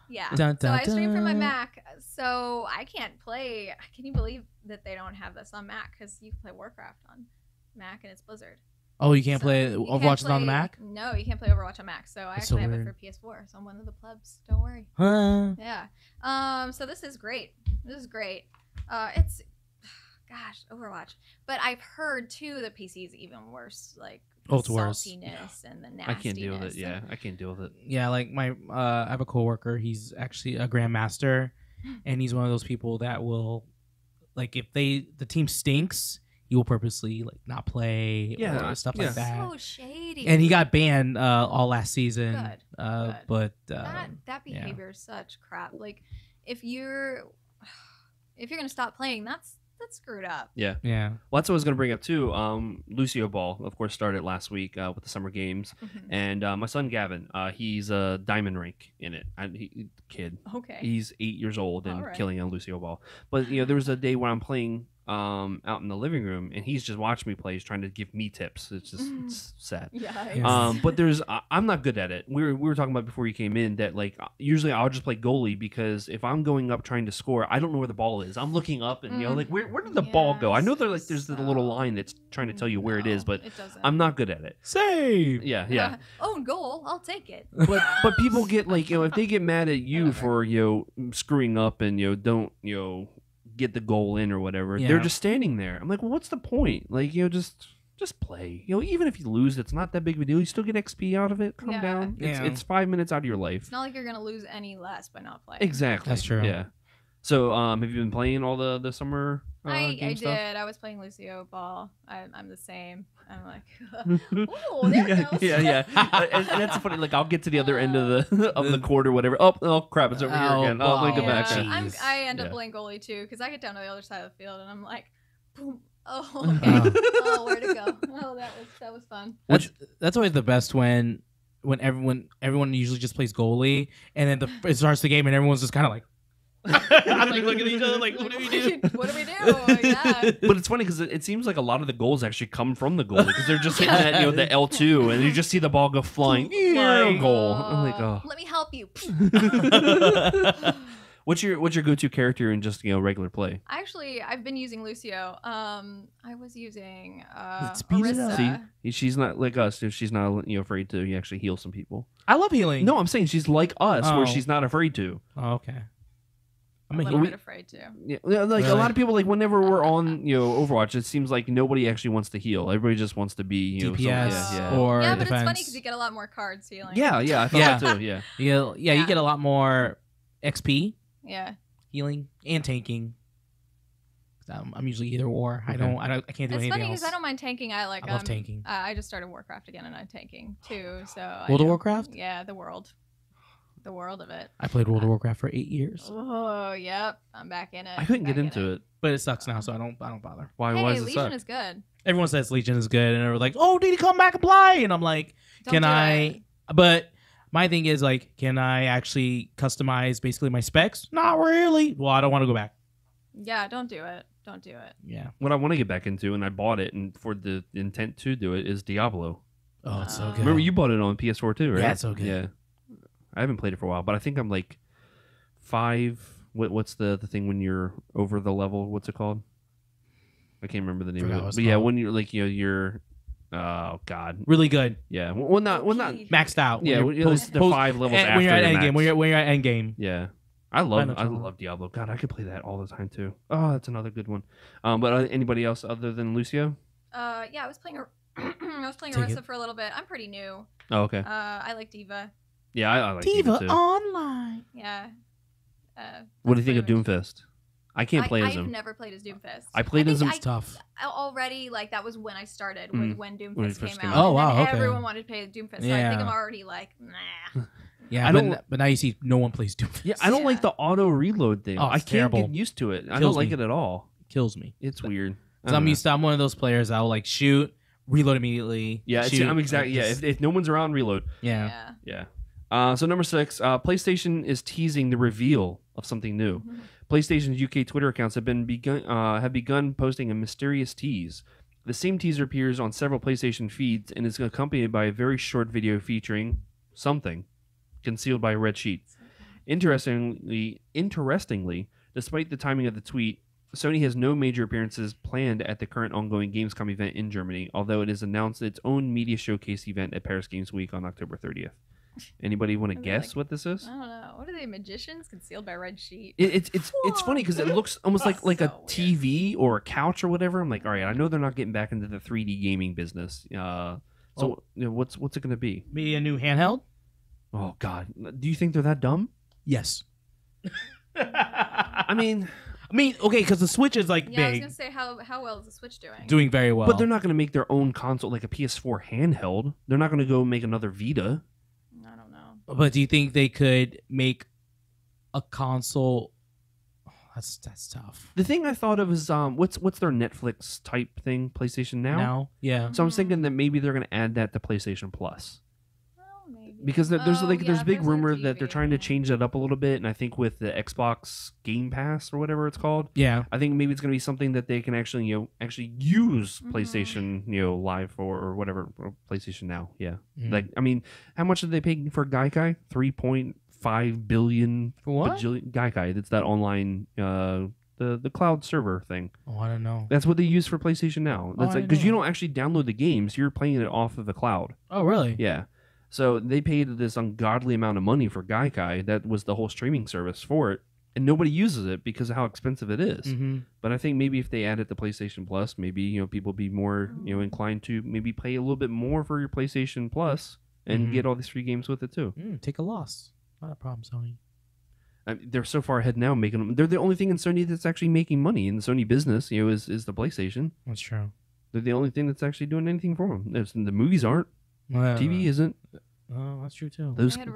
Yeah. Dun, So dun, I stream from my dun. Mac. So I can't play. Can you believe that they don't have this on Mac? Because you can play Warcraft on Mac and it's Blizzard. Oh, you can't So play you Overwatch can't is on the play- Mac? No, you can't play Overwatch on Mac. So I That's so actually have it weird. for PS4. So I'm one of the plebs. Don't worry. Huh? Yeah. So this is great. It's gosh, Overwatch. But I've heard too the PC is even worse. Like the It's worse. saltiness and the nastiness. I can't deal with it. Yeah, I can't deal with it. Yeah, like I have a coworker. He's actually a grandmaster, and he's one of those people that will, like, if the team stinks, he will purposely like not play or stuff like that. So shady. And he got banned all last season. Good. But that behavior is such crap. Like if you're gonna stop playing, that's screwed up. Yeah. yeah, Well, that's what I was going to bring up too. Lucio Ball, of course, started last week with the summer games, and my son Gavin, he's a diamond rank in it. Kid, Okay. he's 8 years old and All right. killing on Lucio Ball. But there was a day when I'm playing out in the living room, and he's just watching me play. He's trying to give me tips. It's just it's sad. Yeah. But I'm not good at it. We were talking about before you came in that like usually I'll just play goalie because if I'm going up trying to score, I don't know where the ball is. I'm looking up and like where did the ball go? I know there's the little line that's trying to tell you where it is, but it doesn't. I'm not good at it. save. Yeah. Own goal. I'll take it. But people get like if they get mad at you for screwing up and don't get the goal in or whatever, Yeah. they're just standing there. I'm like, well, what's the point? Like just play. Even if you lose, it's not that big of a deal. You still get XP out of it. Calm Yeah. down. Yeah. It's 5 minutes out of your life. It's not like you're gonna lose any less by not playing. Exactly. That's true. Yeah. So, have you been playing all the summer I game did. stuff? I was playing Lucio Ball. I'm the same. I'm like, oh, there it goes. yeah. And that's funny. Like, I'll get to the other end of the court or whatever. Oh, crap! It's over here again. Oh, let me go back. wow. Yeah, Jeez. I end up Yeah. playing goalie too because I get down to the other side of the field and I'm like, boom. Oh, okay. Oh, where to go? Oh, that was fun. That's always the best when everyone usually just plays goalie, and then it starts the game and everyone's just kind of like. I'm like looking at each other like, what do we do? What do we do? Yeah. But it's funny because it seems like a lot of the goals actually come from the goalie because they're just hitting that the L2 and you just see the ball go flying. Goal. I'm like, oh. Let me help you. What's your go-to character in just regular play? Actually, I've been using Lucio. I was using Speed it up. Alyssa. See, she's not like us. If she's not afraid to actually heal some people. I love healing. No, I'm saying she's like us, Oh. where she's not afraid to. Oh, okay. I'm a little bit afraid to. Yeah, like a Really? lot of people, like whenever we're on Overwatch, it seems like nobody actually wants to heal. Everybody just wants to be DPS yeah. or Yeah, but it's defense. funny because you get a lot more cards healing. Yeah, I thought Yeah. that too. Yeah. You Yeah. get a lot more XP, Yeah. healing, and tanking. I'm usually either or. Okay. I can't do It's anything funny else. because I don't mind tanking. I love tanking. I just started Warcraft again and I'm tanking too. So World of I do. Warcraft? Yeah, the world of it. I played World of Warcraft for 8 years, Oh, yep. I'm back in it. I couldn't get Back in into it. but it sucks now, so I don't bother. Why? Hey, Why does it Legion suck? is good. Everyone says Legion is good, and they're like, "Oh, did he come back and play?" And I'm like, Don't "Can do I?" it. But my thing is like, can I actually customize basically my specs? Not really. Well, I don't want to go back. Yeah, don't do it. Don't do it. Yeah. What I want to get back into, and I bought it, and for the intent to do it, is Diablo. Oh, it's so good. Remember, you bought it on PS4 too, right? Yeah, it's so good. Yeah. I haven't played it for a while, but I think I'm like 5. What's the thing when you're over the level? What's it called? I can't remember the name Forgot of what it. it's But yeah, called. when you're like you're oh god, Really good. yeah. Well, not Maxed out. yeah. When you're It's the 5 levels after when you're at your endgame. max. When you're at endgame. Yeah. I know what I you're talking love Diablo. God, I could play that all the time too. Oh, that's another good one. But anybody else other than Lucio? Yeah, I was playing I was playing Take Alyssa it. for a little bit. I'm pretty new. Oh, okay. I like Diva. Yeah, I like Diva too. Online. Yeah. What do you think of pretty much- Doomfist? I can't play as I've him. never played as Doomfist. I played as him. It's tough. Already, like, that was when I started, Mm. when Doomfist When it came first out. came out. Oh, and then wow, okay. everyone wanted to play Doomfist, so I Yeah. think I'm already like, nah. Yeah, I don't- but now you see no one plays Doomfist. Yeah, I don't Yeah. like the auto reload thing. Oh, I it's can't terrible. get used to it. I Kills don't like me. it at all. Kills me. It's weird. I 'Cause don't know. I'm one of those players that will like shoot, reload immediately. Yeah, shoot, I'm exactly. like, Yeah, just- if no one's around, reload. yeah. Yeah. So number 6, PlayStation is teasing the reveal of something new. Mhm. PlayStation's UK Twitter accounts have begun posting a mysterious tease. The same teaser appears on several PlayStation feeds and is accompanied by a very short video featuring something concealed by a red sheet. Interestingly, despite the timing of the tweet, Sony has no major appearances planned at the current ongoing Gamescom event in Germany, although it has announced its own media showcase event at Paris Games Week on October 30th. Anybody want to Are they guess like- what this is? I don't know. What are they, magicians concealed by red sheet? It's funny because it looks almost like a So weird. TV or a couch or whatever. I'm like, all right, I know they're not getting back into the 3D gaming business. What's it going to be? Maybe a new handheld. Oh God, do you think they're that dumb? Yes. I mean, okay, because the Switch is like Yeah, I was big, gonna say how well is the Switch doing? doing very well. but they're not going to make their own console like a PS4 handheld. They're not going to go make another Vita. I don't know. But do you think they could make a console? Oh, that's tough. The thing I thought of is what's their Netflix type thing? PlayStation Now. Yeah. So I'm thinking that maybe they're going to add that to PlayStation Plus. Oh, maybe. Because there's Oh, there's yeah, big if there's rumor a that they're TV, trying to yeah. change that up a little bit, and I think with the Xbox Game Pass or whatever it's called, Yeah. I think maybe it's going to be something that they can actually use Mhm. PlayStation Live or whatever, or PlayStation Now. Yeah, Mhm. like I mean, how much did they pay for Gaikai? 3.5 billion For what? Gaikai. That's that online the cloud server thing. Oh, I don't know. That's what they use for PlayStation Now. Oh, That's I like because didn't you know don't actually download the games; you're playing it off of the cloud. Oh, really? Yeah. So they paid this ungodly amount of money for Gaikai. That was the whole streaming service for it. And nobody uses it because of how expensive it is. Mm-hmm. But I think maybe if they add it to PlayStation Plus, maybe people be more inclined to maybe pay a little bit more for your PlayStation Plus and Mhm. get all these free games with it too. Take a loss. Not a problem, Sony. I mean, they're so far ahead now making them. They're the only thing in Sony that's actually making money in the Sony business. Is the PlayStation. That's true. They're the only thing that's actually doing anything for them. The movies aren't. Well, TV isn't. Oh, that's true too. Those. They had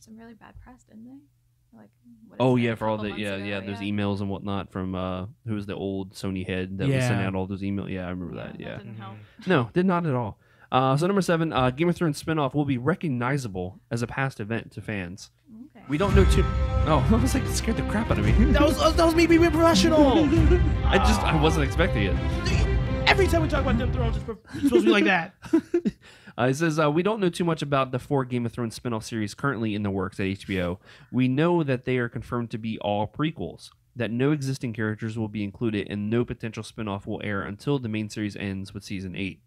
some really bad press, didn't they? Like, what is Oh it, yeah, a for all couple the months ago, those emails and whatnot from who was the old Sony head that was sending Yeah. out all those emails. Yeah, I remember that. Yeah, didn't help. no, did not at all. So number 7, Game of Thrones spinoff will be recognizable as a past event to fans. Okay. We don't know too. Oh, I was like scared the crap out of me. that was me being professional. I wasn't expecting it. Every time we talk about Game of Thrones, it's supposed to be like that. It says, we don't know too much about the 4 Game of Thrones spin-off series currently in the works at HBO. We know that they are confirmed to be all prequels, that no existing characters will be included, and no potential spin-off will air until the main series ends with Season 8.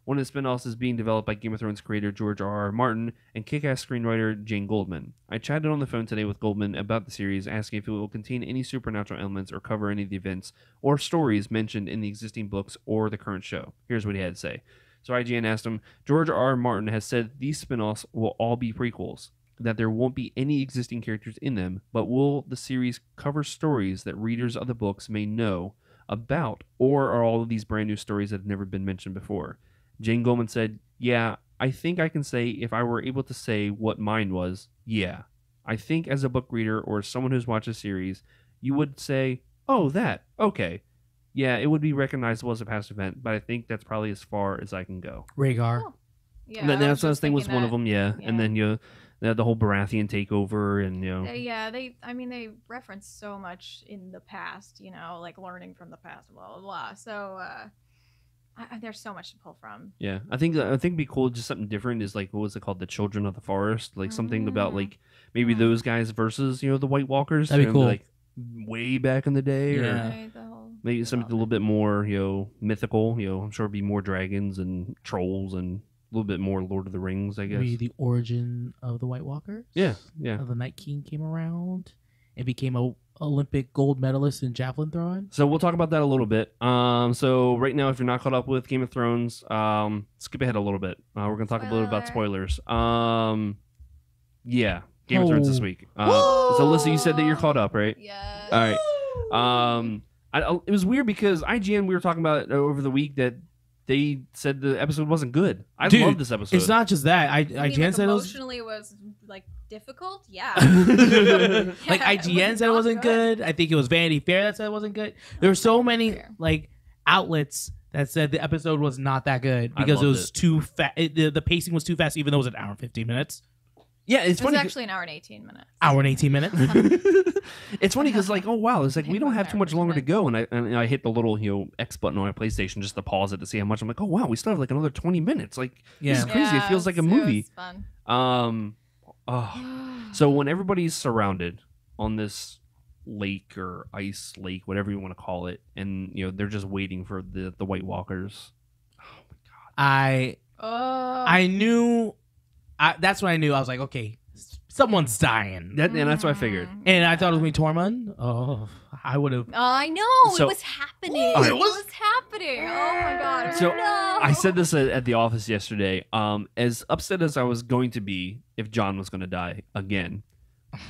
One of the spin-offs is being developed by Game of Thrones creator George R.R. Martin and kick-ass screenwriter Jane Goldman. I chatted on the phone today with Goldman about the series, asking if it will contain any supernatural elements or cover any of the events or stories mentioned in the existing books or the current show. Here's what he had to say. So IGN asked him, George R.R. Martin has said these spin-offs will all be prequels, that there won't be any existing characters in them, but will the series cover stories that readers of the books may know about, or are all of these brand new stories that have never been mentioned before? Jane Goldman said, yeah, I think I can say if I were able to say what mine was, yeah. I think as a book reader or someone who's watched a series, you would say, oh, that, okay. Yeah, it would be recognizable as a past event, but I think that's probably as far as I can go. Rhaegar. Oh, yeah, And then I that's just thing was thinking one of that. them, yeah. And then they had the whole Baratheon takeover, and They reference so much in the past, like learning from the past, blah blah blah. So There's so much to pull from. Yeah, I think it'd be cool. Just something different is like, what was it called? The Children of the Forest. Like something about like maybe those guys versus the White Walkers. That'd be cool. Like way back in the day, or Right, the whole maybe something a little bit more mythical. I'm sure it'd be more dragons and trolls and a little bit more Lord of the Rings, I guess. Maybe the origin of the White Walkers. Yeah. The Night King came around and became a Olympic gold medalist in javelin throwing. So we'll talk about that a little bit. So right now, if you're not caught up with Game of Thrones, skip ahead a little bit. We're gonna talk a little bit about spoilers. Yeah, Game of Thrones this week. So Alyssa, you said that you're caught up, right? Yes. All right. It was weird because IGN, we were talking about it over the week that they said the episode wasn't good. I Dude, love this episode. It's not just that. IGN said emotionally was like difficult. Yeah. Like IGN said it wasn't good. I think it was Vanity Fair that said it wasn't good. There were so many like outlets that said the episode was not that good because it was too fast. The pacing was too fast, even though it was an hour and 15 minutes. Yeah, it's funny. It was actually an hour and 18 minutes. Hour and 18 minutes. It's funny because like, oh wow, it's like we don't have too much longer to go, and I hit the little X button on my PlayStation just to pause it to see how much. I'm like, oh wow, we still have like another 20 minutes. Like this is crazy. It feels like a movie. It was fun. So when everybody's surrounded on this lake or ice lake, whatever you want to call it, and they're just waiting for the White Walkers. Oh my god. I knew. That's when I knew. I was like, okay, someone's dying. And that's what I figured. And I thought it was going to be Tormund. Oh, I would have. I know. So- it was happening. Right. It was happening. Oh my god. So no. I said this at the office yesterday. As upset as I was going to be if Jon was going to die again,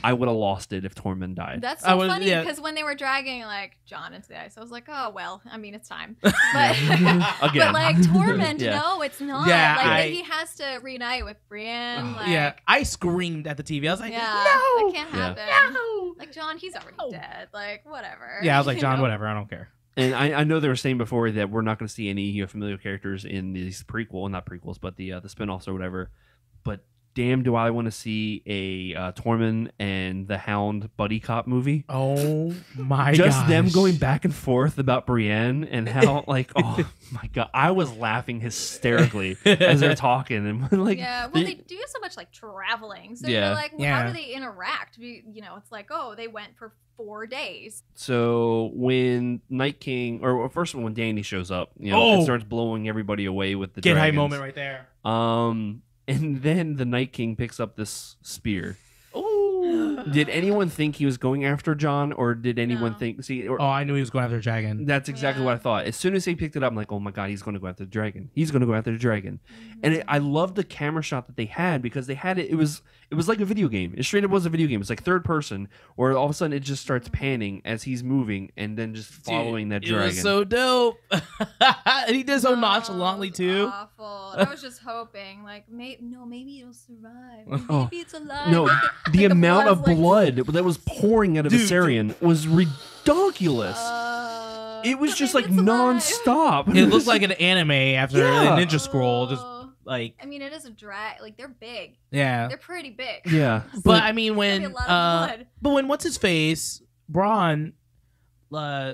I would have lost it if Tormund died. That's so funny because when they were dragging like Jon into the ice, I was like, oh well, I mean it's time. But Again. but like Tormund, no, it's not. Yeah, like he has to reunite with Brienne. Like, I screamed at the TV. I was like, no, no, that can't happen. no. Like Jon, he's already dead. Like whatever. Yeah, I was like, Jon, You know? whatever. I don't care. And I know they were saying before that we're not going to see any familiar characters in these not prequels, but the spinoffs or whatever. But damn, do I want to see a Tormund and the Hound buddy cop movie? Oh my god! Just them going back and forth about Brienne and how like, oh my god, I was laughing hysterically as they're talking and like, yeah, well, they do so much like traveling, so Yeah. you're like, well, how do they interact? It's like, oh, they went for 4 days. So when Night King, or first when Dany shows up, it starts blowing everybody away with the Get dragons. high moment right there. And then the Night King picks up this spear. Ooh. Did anyone think he was going after Jon, or did anyone No. think? Oh, I knew he was going after a dragon. That's exactly what I thought. As soon as he picked it up, I'm like, oh my god, he's going to go after the dragon. He's going to go after the dragon. Mm-hmm. And I love the camera shot that they had because they had it. It was like a video game. It straight up was a video game. It's like third person, where all of a sudden it just starts panning as he's moving and then just following that dragon. It was so dope. And he did so nonchalantly It was too. Awful. I was just hoping, like, maybe it'll survive. Maybe Oh. it's alive. No, Like, the amount blood's, of like, blood that was pouring out of Viserion was ridiculous. It was but just maybe like it's alive. non-stop. It looked like an anime after Yeah. a Ninja Scroll. Just Oh. like, I mean, it is a drag. Like, they're big. yeah. They're pretty big. Yeah. But I mean, It's when gonna be a lot of blood. but when what's his face Braun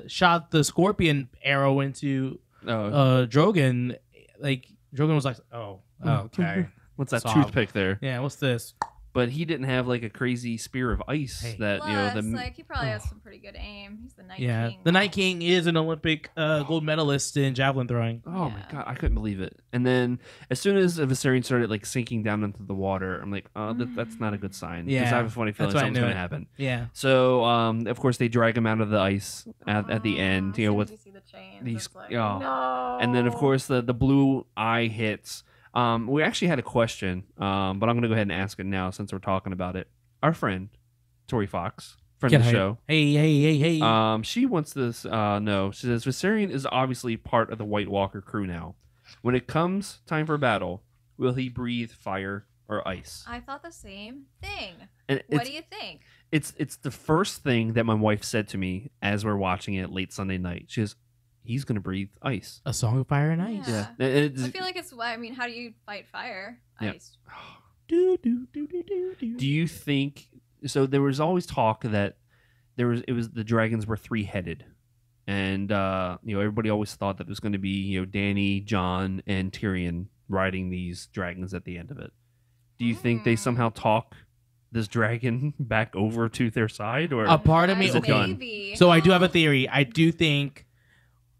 shot the scorpion arrow into Drogon, like Drogon was like, oh okay, What's that Sob. toothpick there? yeah, what's this? But he didn't have like a crazy spear of ice Hey. that Plus, like, he probably has some pretty good aim. He's the Night King. The Night King is an Olympic gold medalist in javelin throwing. Oh my Yeah. god, I couldn't believe it. And then as soon as Viserion started like sinking down into the water, I'm like, oh, that's not a good sign. Because Yeah, I have a funny feeling that's why I something's knew going to it. happen. Yeah, So, of course, they drag him out of the ice at the end, As soon as with you see the chains, these- it's like, oh. no. and then of course the blue eye hits. We actually had a question, but I'm going to go ahead and ask it now since we're talking about it. Our friend, Tori Fox, friend of the show. Hey. She wants this know. She says Viserion is obviously part of the White Walker crew now. When it comes time for battle, will he breathe fire or ice? I thought the same thing. And What do you think? It's the first thing that my wife said to me as we're watching it late Sunday night. She goes, he's going to breathe ice. A Song of Fire and Ice. Yeah. Yeah. I feel like it's. I mean, how do you fight fire? Yeah. Ice. Do. Do you think so? There was always talk that it was the dragons were 3-headed. and everybody always thought that it was going to be Danny, Jon, and Tyrion riding these dragons at the end of it. Do you think they somehow talk this dragon back over to their side, or A part of me, is it done? Maybe. So I do have a theory. I do think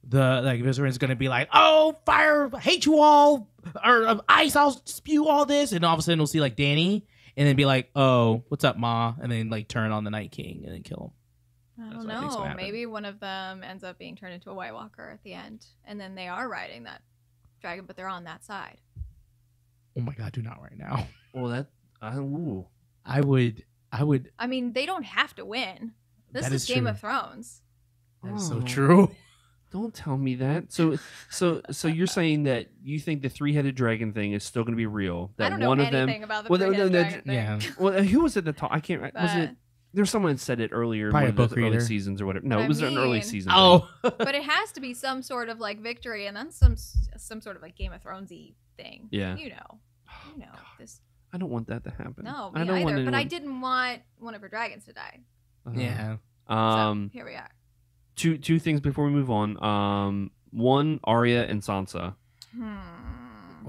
the Viserine's gonna be like, "Oh, fire! I hate you all!" Or ice, I'll spew all this, and all of a sudden we'll see like Danny, and then be like, "Oh, what's up, Ma?" And then like turn on the Night King and then kill him. I That's don't what I think's gonna know. happen. Maybe one of them ends up being turned into a White Walker at the end, and then they are riding that dragon, but they're on that side. Oh my God, do not right now. Well, ooh. I would. I mean, they don't have to win. This That is is Game true. of Thrones. That is so Oh. true. Don't tell me that. So you're saying that you think the 3-headed dragon thing is still going to be real? That I don't know one of anything them. about the Well, no, three-headed no, dragon thing. Yeah. Well, who was at the top? I can't. Was But- it? There's someone that said it earlier in Probably one a of the book early reader. seasons or whatever. No, But it I was an early mean- season. Oh, But it has to be some sort of like victory, and then some sort of like Game of Thronesy thing. Yeah. You know this. I don't want that to happen. No, I me don't want either. But I anyone- didn't want one of her dragons to die. yeah. So here we are. Two things before we move on. One, Arya and Sansa.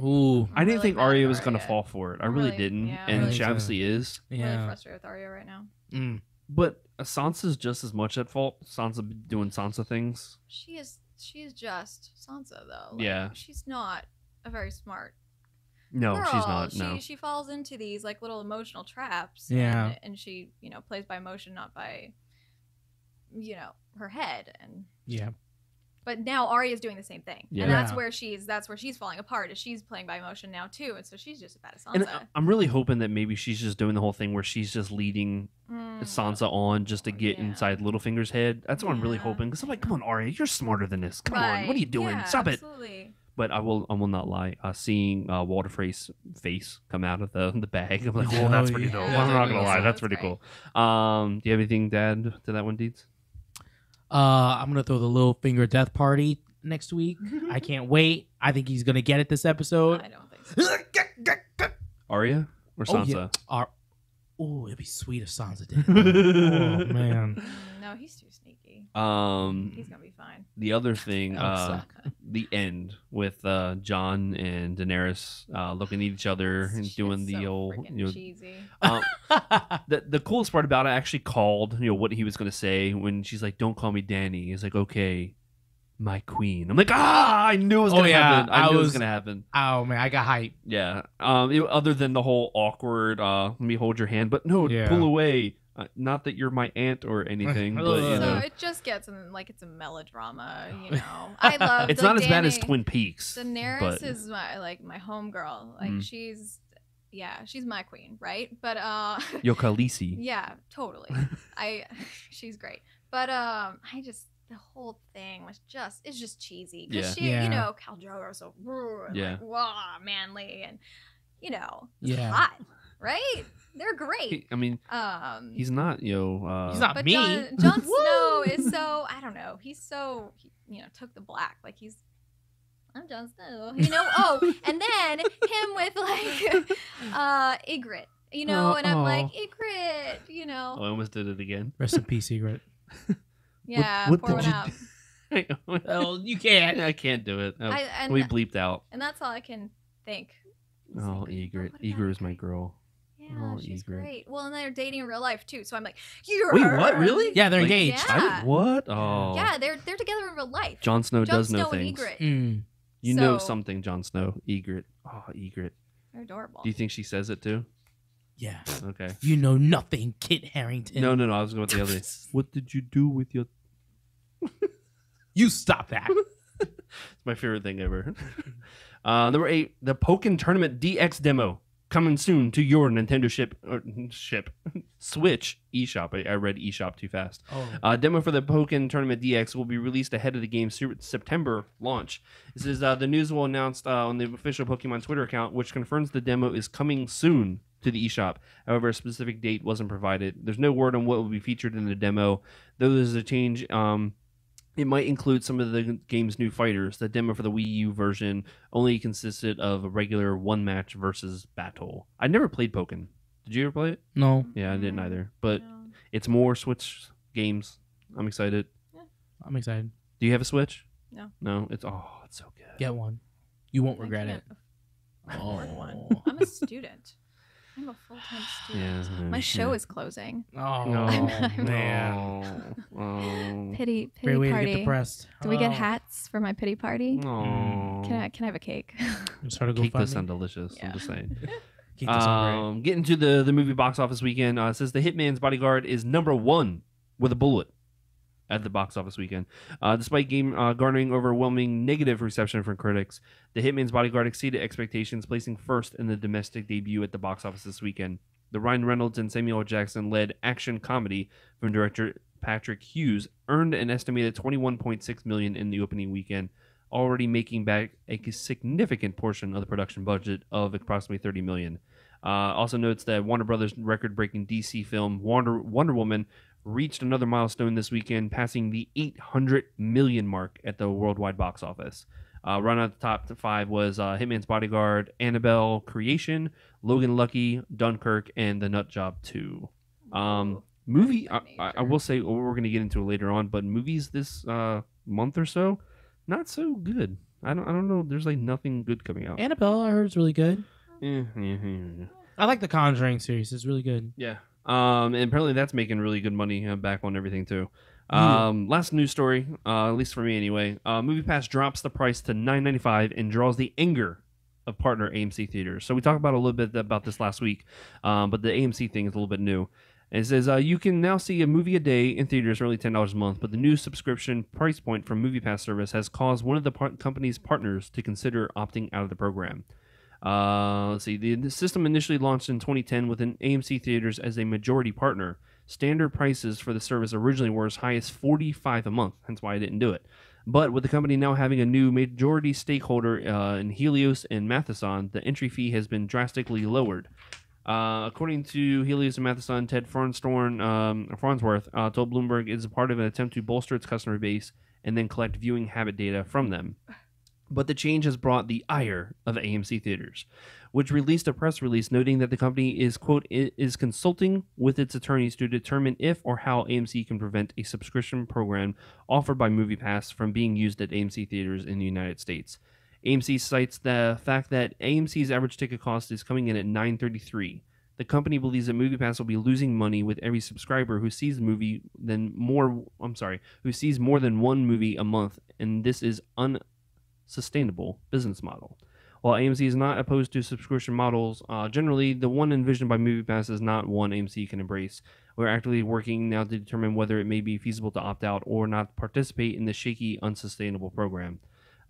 Ooh. I didn't really think mad Arya at was going to Arya. fall for it. I I'm really really- didn't, yeah, and really she too. obviously is. Really Yeah. frustrated with Arya right now. Mm. But Sansa's just as much at fault. Sansa doing Sansa things. She is just Sansa though. Yeah. She's not a very smart No, girl. she's not. No. She falls into these like little emotional traps. Yeah. And she, plays by emotion, not by her head. And Yeah. but now Arya's doing the same thing. Yeah. And that's Yeah. where she's falling apart, is she's playing by emotion now too. And so she's just as bad as And Sansa. I'm really hoping that maybe she's just doing the whole thing where she's just leading Sansa on just to get Yeah. inside Littlefinger's head. That's what I'm really Yeah. hoping. Because I'm like, come on, Arya, you're smarter than this. Come on, what are you doing? Yeah, Stop it. absolutely. But I will not lie. Seeing Walter Frey's face come out of the bag, I'm like, Oh, oh, that's pretty yeah. dope. Yeah, I'm not gonna yeah, lie, that's that's pretty great. cool. Do you have anything to add to that one, Deeds? I'm gonna throw the Littlefinger death party next week. I can't wait. I think he's gonna get it this episode. I don't think so. Arya or Oh, yeah. Sansa? Oh, it'd be sweet if Sansa did. Oh man. No, he's too sneaky. He's gonna be fine. The other thing, Oh, the end with Jon and Daenerys looking at each other and Shit's doing the so old, freaking cheesy. the coolest part about it, I actually called, what he was gonna say when she's like, "Don't call me Danny." He's like, "Okay, my queen." I'm like, I knew it was gonna happen. I knew it was gonna happen. Oh man, I got hype. Yeah. Other than the whole awkward, let me hold your hand, but no, Yeah. pull away. Not that you're my aunt or anything, but Ugh. you So know, it just gets like it's a melodrama, I love. it's like, not as bad as Dany- Twin Peaks. Daenerys but- is my homegirl. Like Mhm. she's my queen, right? But Yo Khaleesi. yeah, totally. She's great. But the whole thing was just cheesy because Yeah. Khal Drogo so and Yeah. like, wow, manly and it's Yeah. hot, right? They're great. I mean, he's not, He's not But me. Jon Snow is so I don't know. He's so he took the black like I'm Jon Snow, Oh, and then him with like Ygritte, and I'm like Ygritte, Oh, I almost did it again. Rest in peace, Secret. yeah, what pour did one you out. Oh, you can't. I can't do it. And we bleeped out. that's all I can think. It's Oh, like, Ygritte. what about Ygritte is my Ygritte? girl. Yeah, Oh, she's Ygritte. great. Well, and they're dating in real life too, so I'm like, you're Wait, what? Really? Yeah, they're Like, engaged. Yeah. What? Oh. Yeah, they're together in real life. Jon Snow Jon does know Snow and things. Ygritte. Mm. You know So- something, Jon Snow. Ygritte. Oh, Ygritte. They're adorable. Do you think she says it too? Yeah. Okay. You know nothing, Kit Harington. No. I was going with the other. What did you do with your... You stop that. It's my favorite thing ever. Number 8, the Pokken Tournament DX demo. Coming soon to your Nintendo Switch eShop. I read eShop too fast. Oh. Demo for the Pokken Tournament DX will be released ahead of the game's September launch. This is the news will announced on the official Pokemon Twitter account, which confirms the demo is coming soon to the eShop. However, a specific date wasn't provided. There's no word on what will be featured in the demo, though there's a change. It might include some of the game's new fighters. The demo for the Wii U version only consisted of a regular one-match versus battle. I never played Pokken. Did you ever play it? No, Yeah, I didn't either. But No. it's more Switch games. I'm excited. I'm excited. Do you have a Switch? No. No. It's so good. Get one. You won't I regret can't it. afford one. I'm a student. I'm a full-time student. Yeah, My show is closing. Oh, I'm- man. Pity Great way to party. get depressed. Do we get hats for my pity party? Oh. Can I have a cake? Start a Cake does GoFundMe. sound delicious. Yeah. I'm just saying. Keep this on right. Getting to the movie box office weekend, it says The Hitman's Bodyguard is number 1 with a bullet at the box office weekend. Despite game garnering overwhelming negative reception from critics, The Hitman's Bodyguard exceeded expectations, placing first in the domestic debut at the box office this weekend. The Ryan Reynolds and Samuel L. Jackson-led action comedy from director Patrick Hughes earned an estimated $21.6 million in the opening weekend, already making back a significant portion of the production budget of approximately $30 million. Also notes that Warner Brothers' record-breaking DC film Wonder Woman reached another milestone this weekend, passing the $800 million mark at the worldwide box office. Run out the top 5 was Hitman's Bodyguard, Annabelle Creation, Logan Lucky, Dunkirk, and The Nut Job 2. Movie, I will say, we're going to get into it later on, but movies this month or so, not so good. I don't know. There's like nothing good coming out. Annabelle, I heard, is really good. Yeah. I like the Conjuring series. It's really good. Yeah. And apparently that's making really good money back on everything too. Last news story, at least for me anyway. MoviePass drops the price to $9.95 and draws the anger of partner AMC theaters. So we talked about a little bit about this last week, but the AMC thing is a little bit new. And it says you can now see a movie a day in theaters for only $10 a month, but the new subscription price point from MoviePass service has caused one of the company's partners to consider opting out of the program. Let's see. The system initially launched in 2010 with an AMC theaters as a majority partner. Standard prices for the service originally were as high as $45 a month, hence why I didn't do it. But with the company now having a new majority stakeholder in Helios and Matheson, the entry fee has been drastically lowered. According to Helios and Matheson, Ted Farnsworth told Bloomberg it is a part of an attempt to bolster its customer base and then collect viewing habit data from them. But the change has brought the ire of AMC theaters, which released a press release noting that the company is, quote, is consulting with its attorneys to determine if or how AMC can prevent a subscription program offered by MoviePass from being used at AMC theaters in the United States. AMC cites the fact that AMC's average ticket cost is coming in at $9.33. The company believes that MoviePass will be losing money with every subscriber who sees who sees more than one movie a month, and this is unsustainable business model. While AMC is not opposed to subscription models, generally the one envisioned by MoviePass is not one AMC can embrace. We're actively working now to determine whether it may be feasible to opt out or not participate in the shaky, unsustainable program.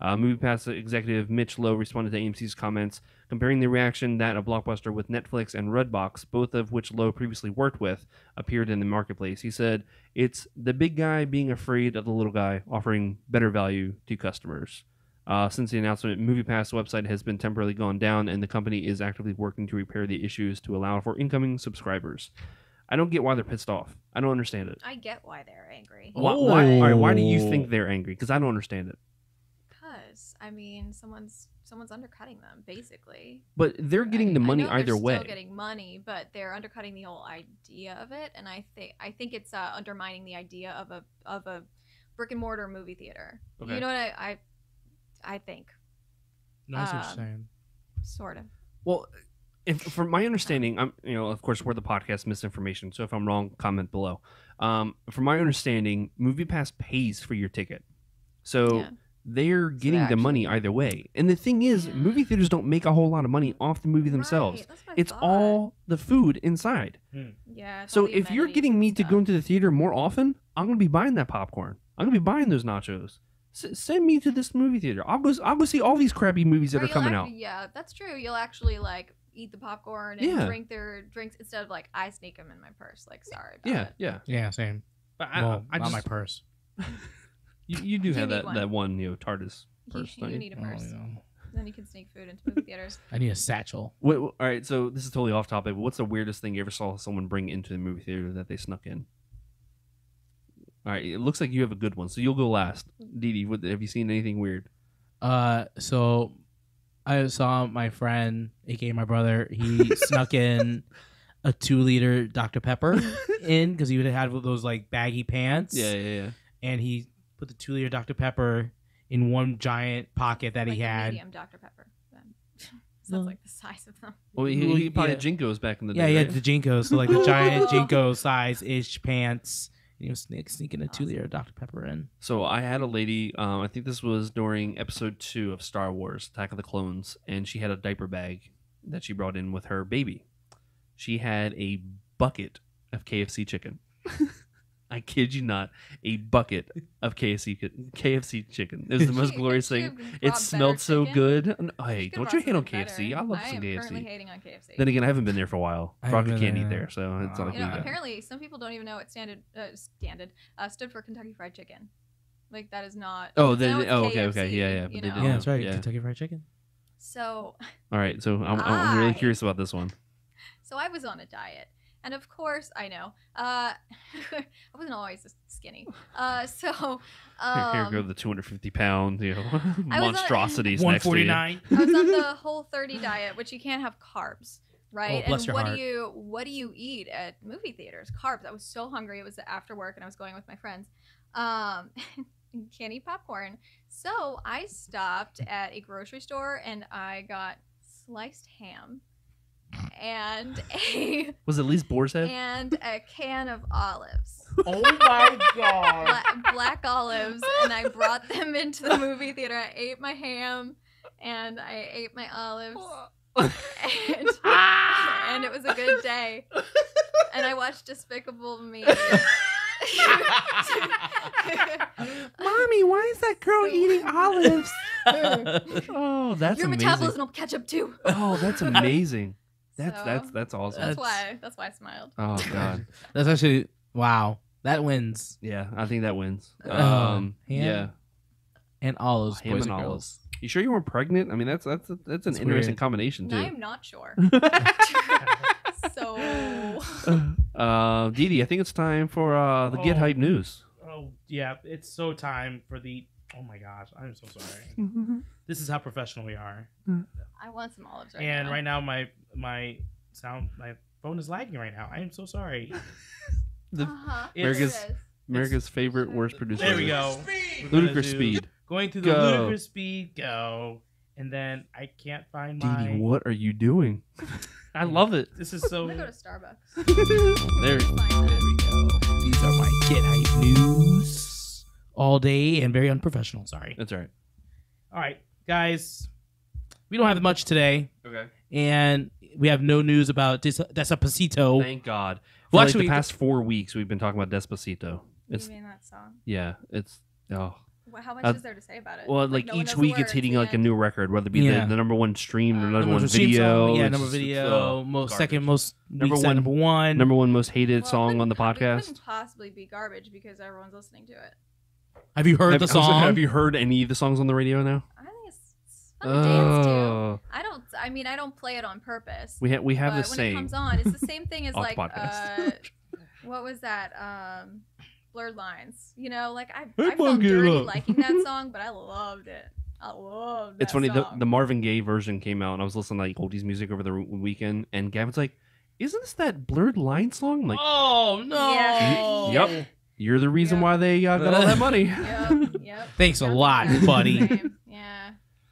MoviePass executive Mitch Lowe responded to AMC's comments, comparing the reaction that a blockbuster with Netflix and Redbox, both of which Lowe previously worked with, appeared in the marketplace. He said, "It's the big guy being afraid of the little guy, offering better value to customers." Since the announcement, MoviePass website has been temporarily gone down, and the company is actively working to repair the issues to allow for incoming subscribers. I don't get why they're pissed off. I don't understand it. I get why they're angry. Why do you think they're angry? Because I don't understand it. Because I mean, someone's undercutting them, basically. But they're getting the money I know either they're way. Still getting money, but they're undercutting the whole idea of it, and I think it's undermining the idea of a brick and mortar movie theater. Okay. You know what I think. No, I see what you're saying. Sort of. Well, from my understanding, of course, we're the podcast misinformation. So if I'm wrong, comment below. From my understanding, MoviePass pays for your ticket, so Yeah. they're getting the money either way. And the thing is, movie theaters don't make a whole lot of money off the movie themselves. Right, that's what I It's thought. all the food inside. Yeah. it's So all the if you're amenities getting and me to go stuff. into the theater more often, I'm gonna be buying that popcorn. I'm gonna be buying those nachos. Send me to this movie theater. I'll go see all these crappy movies that Or are you'll coming actually- Yeah, that's true. You'll actually like eat the popcorn and Yeah. drink their drinks instead of like I sneak them in my purse. Like sorry about Yeah, it. yeah. Yeah, same. But Well, I not just, my purse. you do You have need that one. that one TARDIS purse. You don't you? need a purse. Oh, yeah. Then you can sneak food into movie theaters. I need a satchel. Wait, all right, so this is totally off topic. But what's the weirdest thing you ever saw someone bring into the movie theater that they snuck in? All right, it looks like you have a good one, so you'll go last. Dee, have you seen anything weird? So I saw my friend, aka my brother. He snuck in a 2-liter Dr. Pepper in because he would have had those like baggy pants. Yeah. And he put the 2-liter Dr. Pepper in one giant pocket that like he a had. medium Dr. Pepper. Sounds like the size of them. Well, he probably yeah. had Jinkos back in the Yeah, day. he had right? the Jinkos, so like the giant Jinko size-ish pants. And he was sneaking a 2-liter Dr. Pepper in. So I had a lady, I think this was during episode 2 of Star Wars, Attack of the Clones, and she had a diaper bag that she brought in with her baby. She had a bucket of KFC chicken. I kid you not, a bucket of KFC chicken. It was the most glorious thing. It smelled so good. Hey, don't you hate on KFC? I love some I am currently KFC. hating on KFC. Then again, I haven't been there for a while. I Roger haven't can't been eat there. there, so it's not like You we know, got. apparently some people don't even know what stood for Kentucky Fried Chicken. Like that is not. Oh, they know then it's okay, KFC, yeah. you But they know? didn't Yeah, know. that's right. Yeah. Kentucky Fried Chicken. So All right, so I'm really I- curious about this one. So I was on a diet. And of course, I know. I wasn't always this skinny. Here go the 250-pound, I was on- monstrosities next to you. 149. I was on the Whole30 diet, which you can't have carbs, right? Oh, bless and your heart. what do you eat at movie theaters? Carbs. I was so hungry. It was after work, and I was going with my friends. Can't eat popcorn, so I stopped at a grocery store and I got sliced ham and Was it at least Boar's Head? a can of olives. Oh my god. Black olives, and I brought them into the movie theater. I ate my ham and I ate my olives, and it was a good day. And I watched Despicable Me. Mommy, why is that girl eating olives? Oh, that's Your amazing. metabolism will catch up too. Oh, that's amazing. So, That's awesome. That's why I smiled. Oh god. That's actually wow. That wins. Yeah, I think that wins. Ham Yeah. And olives, Ham boys and and olives. girls. You sure you weren't pregnant? I mean, that's an interesting weird. combination And I too. am not sure. So Dee Dee, I think it's time for the Get Oh. Hype news. Oh yeah, it's so time for the. Oh my gosh, I'm so sorry. This is how professional we are. I want some olives right And now. right now, my phone is lagging right now. I am so sorry. Uh-huh. It's- America's favorite worst producer. There we go. Ludicrous speed. Going through the Go. ludicrous speed. Go. And then I can't find Dee my. Dee, what are you doing? I love it. This is I'm so. gonna go to Starbucks. There. Find that. we go. These are my Get Hype news. All day and very unprofessional. Sorry. That's all right. All right, guys. We don't have much today, Okay. and we have no news about Despacito. Thank God. Well, For actually, the past 4 weeks, we've been talking about Despacito. You It's mean that song? yeah. It's oh. How much is there to say about it? Well, like no one each knows the week, it's words, hitting the like a end. new record, whether it be Yeah. the number one stream or number Number one Most streamed video. song, yeah, It's number just- video, most garbage. second most Number weeks at one- number one. number one most hated Well, song on the It podcast. couldn't possibly be garbage because everyone's listening to it. Have you heard the I was like, song? have you heard any of the songs on the radio now? I think it's fun to dance to. Oh, I don't play it on purpose. we have but this when saying. it comes on, it's the same thing as Off the like podcast. what was that? Blurred Lines. You know, like I Hey, felt bug it dirty up. liking that song, but I loved it. I loved that It's funny. song. The Marvin Gaye version came out, and I was listening to like oldies music over the weekend, and Gavin's like, "Isn't this that Blurred Line song?" I'm like, Oh no! Yeah. Yep. "You're the reason Yep. why they got all that money." Yep. Thanks a Sounds lot, exactly the buddy. same. Yeah.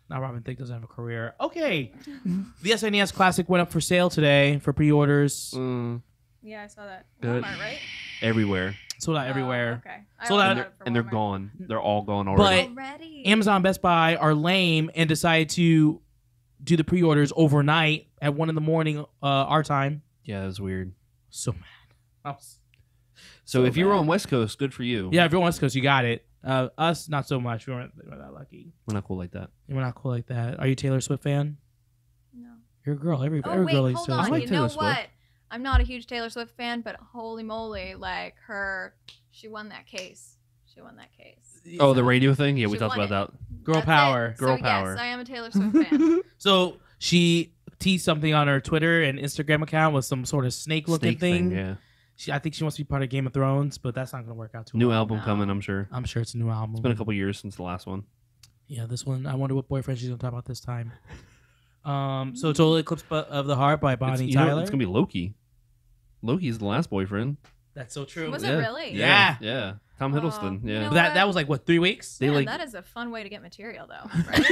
Now Robin Thicke doesn't have a career. Okay, the SNES Classic went up for sale today for pre-orders. Yeah, I saw that. Good. Walmart, right? Everywhere, Sold out everywhere. Okay. Sold out- and they're gone. They're all gone already. But Already. Amazon, Best Buy are lame and decided to do the pre-orders overnight at 1 a.m. Our time. Yeah, it was weird. So mad. I was- So if you were bad. on West Coast, good for you. Yeah, if you're on West Coast, you got it. Us, not so much. We weren't that lucky. We're not cool like that. We're not cool like that. Are you a Taylor Swift fan? No. You're a girl. Every Oh wait, girl is hold Taylor on. Swift. like You Taylor know Swift. what? I'm not a huge Taylor Swift fan, but holy moly, like she won that case. She won that case. Oh, the radio thing. Yeah, we She talked won about Girl That's power. it. Girl so, power. Yes, I am a Taylor Swift fan. So she teased something on her Twitter and Instagram account with some sort of that. snake-looking Snake thing. Yeah. I think she wants to be part of Game of Thrones, but that's not going to work out too New well. album No. coming, I'm sure. I'm sure it's a new album. It's been a couple years since the last one. Yeah, this one. I wonder what boyfriend she's going to talk about this time. So Total Eclipse of the Heart by Bonnie You know, Tyler. it's gonna be Loki. Loki's the last boyfriend. That's so true. Was Yeah. it really? Yeah. Yeah. Tom Hiddleston. you Yeah. know That was like what, 3 weeks? They Man, like that is a fun way to get material, though. Right?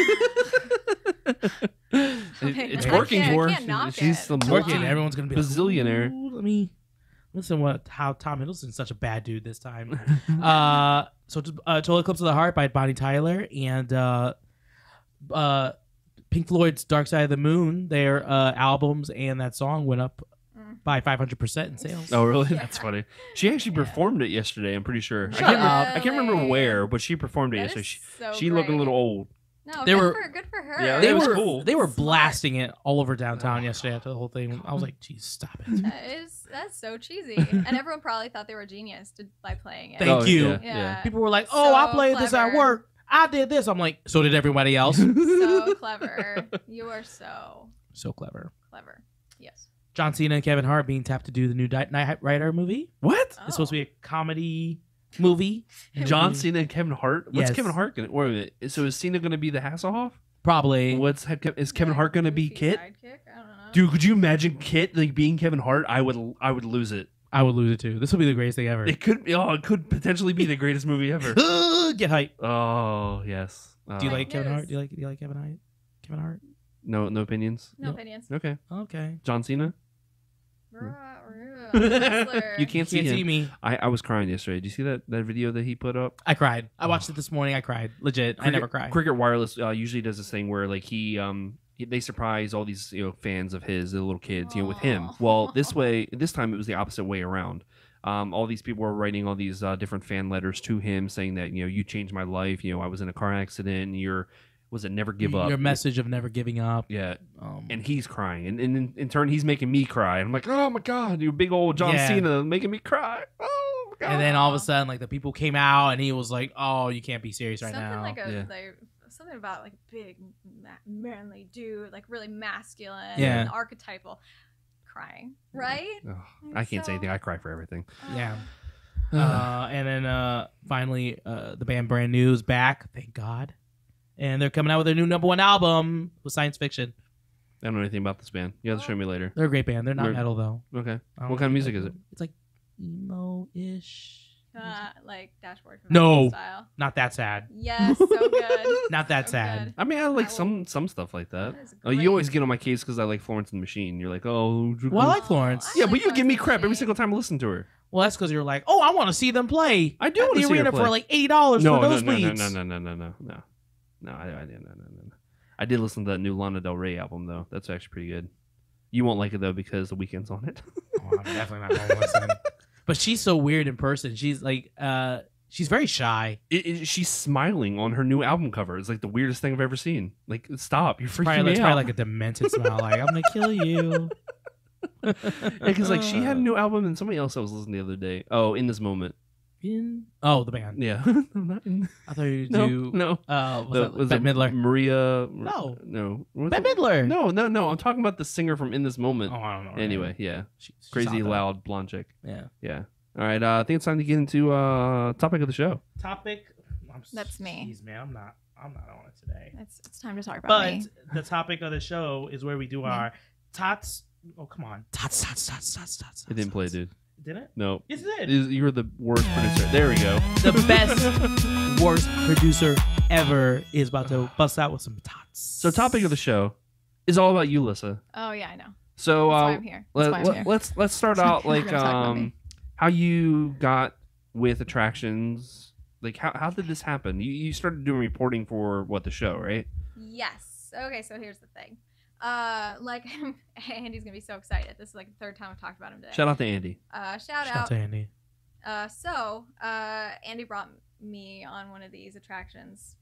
it's I working can't- for I her. can't knock She's it. the It's Working. Come on. Everyone's gonna be like, bazillionaire. "Ooh, let me listen. How Tom Hiddleston's such a bad dude this time. So Total Eclipse of the Heart by Bonnie Tyler and Pink Floyd's Dark Side of the Moon. Their albums and that song went up by 500% in sales. Oh, really? Yeah. That's funny. She actually Yeah. performed it yesterday. I'm pretty sure. Shut I can't remember Really? where, but she performed it That yesterday. is so She looked a great. little old. No, They were- good for her. Yeah, They it was were cool. They were Smart. blasting it all over downtown yesterday after the whole thing. I was like, "Geez, stop it." That's so cheesy, and everyone probably thought they were genius by playing it. Thank you. Yeah. Yeah. People were like, "Oh, I So played this at clever. work. I did this." I'm like, "So did everybody else." So clever. You are so So clever. clever. Yes. John Cena and Kevin Hart being tapped to do the new Knight Rider movie. What? It's supposed to be a comedy movie. John Cena and Kevin Hart? What's Yes. Kevin Hart going to... Wait a minute. So is Cena going to be the Hasselhoff? Probably. Is Kevin Hart going to be Goofy Kit? sidekick? I don't know. Dude, could you imagine Kit like being Kevin Hart? I would lose it. I would lose it too. This will be the greatest thing ever. It could potentially be the greatest movie ever. Get hype. Oh, yes. Do you Like like Kevin news. Hart? Do you like Kevin Hart? Kevin Hart? No opinions? No opinions. Okay. Okay. John Cena? Wrestler. You can't see Can't him. see me. I was crying yesterday. Did you see that video that he put up? I cried. I watched it this morning. I cried. Legit. I never cry. Cricket Wireless usually does this thing where like they surprise all these fans of his, the little kids, with him. Aw. Well, this time it was the opposite way around. All these people were writing all these different fan letters to him saying that you changed my life. I was in a car accident. And never give up. Your message of never giving up. Yeah. And he's crying, and in turn he's making me cry. And I'm like, oh my god, you big old John Yeah. Cena making me cry. Oh my god. And then all of a sudden, like the people came out, and he was like, "Oh, you can't be serious right Something now." like a Yeah. like something about like a big manly dude, like really masculine Yeah. and archetypal, crying, right? Ugh, I can't say anything. I cry for everything. Yeah. And then finally, the band Brand New is back. Thank God. And they're coming out with their new #1 album with science fiction. I don't know anything about this band. You have to show me later. They're a great band. They're not We're- metal though. Okay. I don't What kind of know. music is it? It's like emo-ish. Like Dashboard from No. Malibu style. Not that sad. Yes, so good. Not that So sad. good. I mean, I like I will- some stuff like that. That is Oh, you great. always get on my case because I like Florence and the Machine. You're like, oh, Well, I like Florence. yeah, I but like you give me Florence and crap the every Machine. single time I listen to her. Well, that's because you're like, oh, I want to see them play. I do at wanna the see her arena play. for like $80 No, for no, those no, no, leads. no. I didn't. No. I did listen to that new Lana Del Rey album though. That's actually pretty good. You won't like it though because The Weeknd's on it. Oh, I'm definitely not going to listen. But she's so weird in person. She's like, she's very shy. She's smiling on her new album cover. It's like the weirdest thing I've ever seen. Like, stop! You're freaking me It's out. probably like a demented smile. Like, I'm gonna kill you. Because like she had a new album and somebody else I was listening the other day. Oh, In This Moment. Oh, the band. Yeah. I'm not in. I thought you No, do. no. Was that Bette Midler? Maria? No. What's Bette it? Midler. No. I'm talking about the singer from In This Moment. Oh, I don't know. her Anyway, name. yeah. She's Crazy hot, though. loud blonde chick. Yeah. Yeah. All right. I think it's time to get into topic of the show. Topic. That's me. Jeez, man, I'm not on it today. It's time to talk about But me. the topic of the show is where we do our tots. Oh, come on. Tots. It didn't play, dude. Didn't it? No. Yes, it did. You were the worst producer. There we go. The best, worst producer ever is about to bust out with some tots. So, topic of the show is all about you, Lissa. Oh yeah, I know. So, That's why I'm here. That's why I'm here. let's start out We're like gonna talk about me. how you got with attractions. Like, how did this happen? You started doing reporting for the show, right? Yes. Okay, so here's the thing. Like Andy's gonna be so excited. This is like the third time I've talked about him today. Shout out to Andy. Shout Shout out out. to Andy. Andy brought me on one of these attractions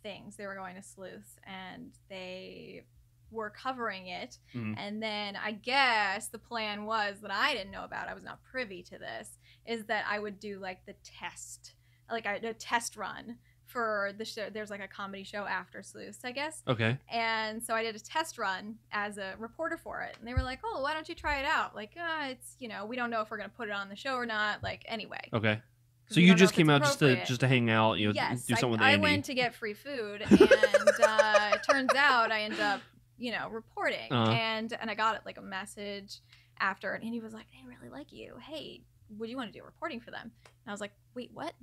things. They were going to Sleuth and they were covering it. Mhm. And then I guess the plan was that I didn't know about, I was not privy to this, is that I would do like the test, like a test run for the show. There's like a comedy show after Sleuths, I guess. Okay. And so I did a test run as a reporter for it. And they were like, oh, why don't you try it out? Like, it's, we don't know if we're going to put it on the show or not. Like, anyway. Okay. 'Cause So we you don't know just if came it's out appropriate. just to hang out, Yes, do something with I Andy. went to get free food, and it turns out I ended up, reporting, Uh-huh. and I got like a message after, and Andy was like, "They really like you. Hey, would you want to do reporting for them?" And I was like, "Wait, what?"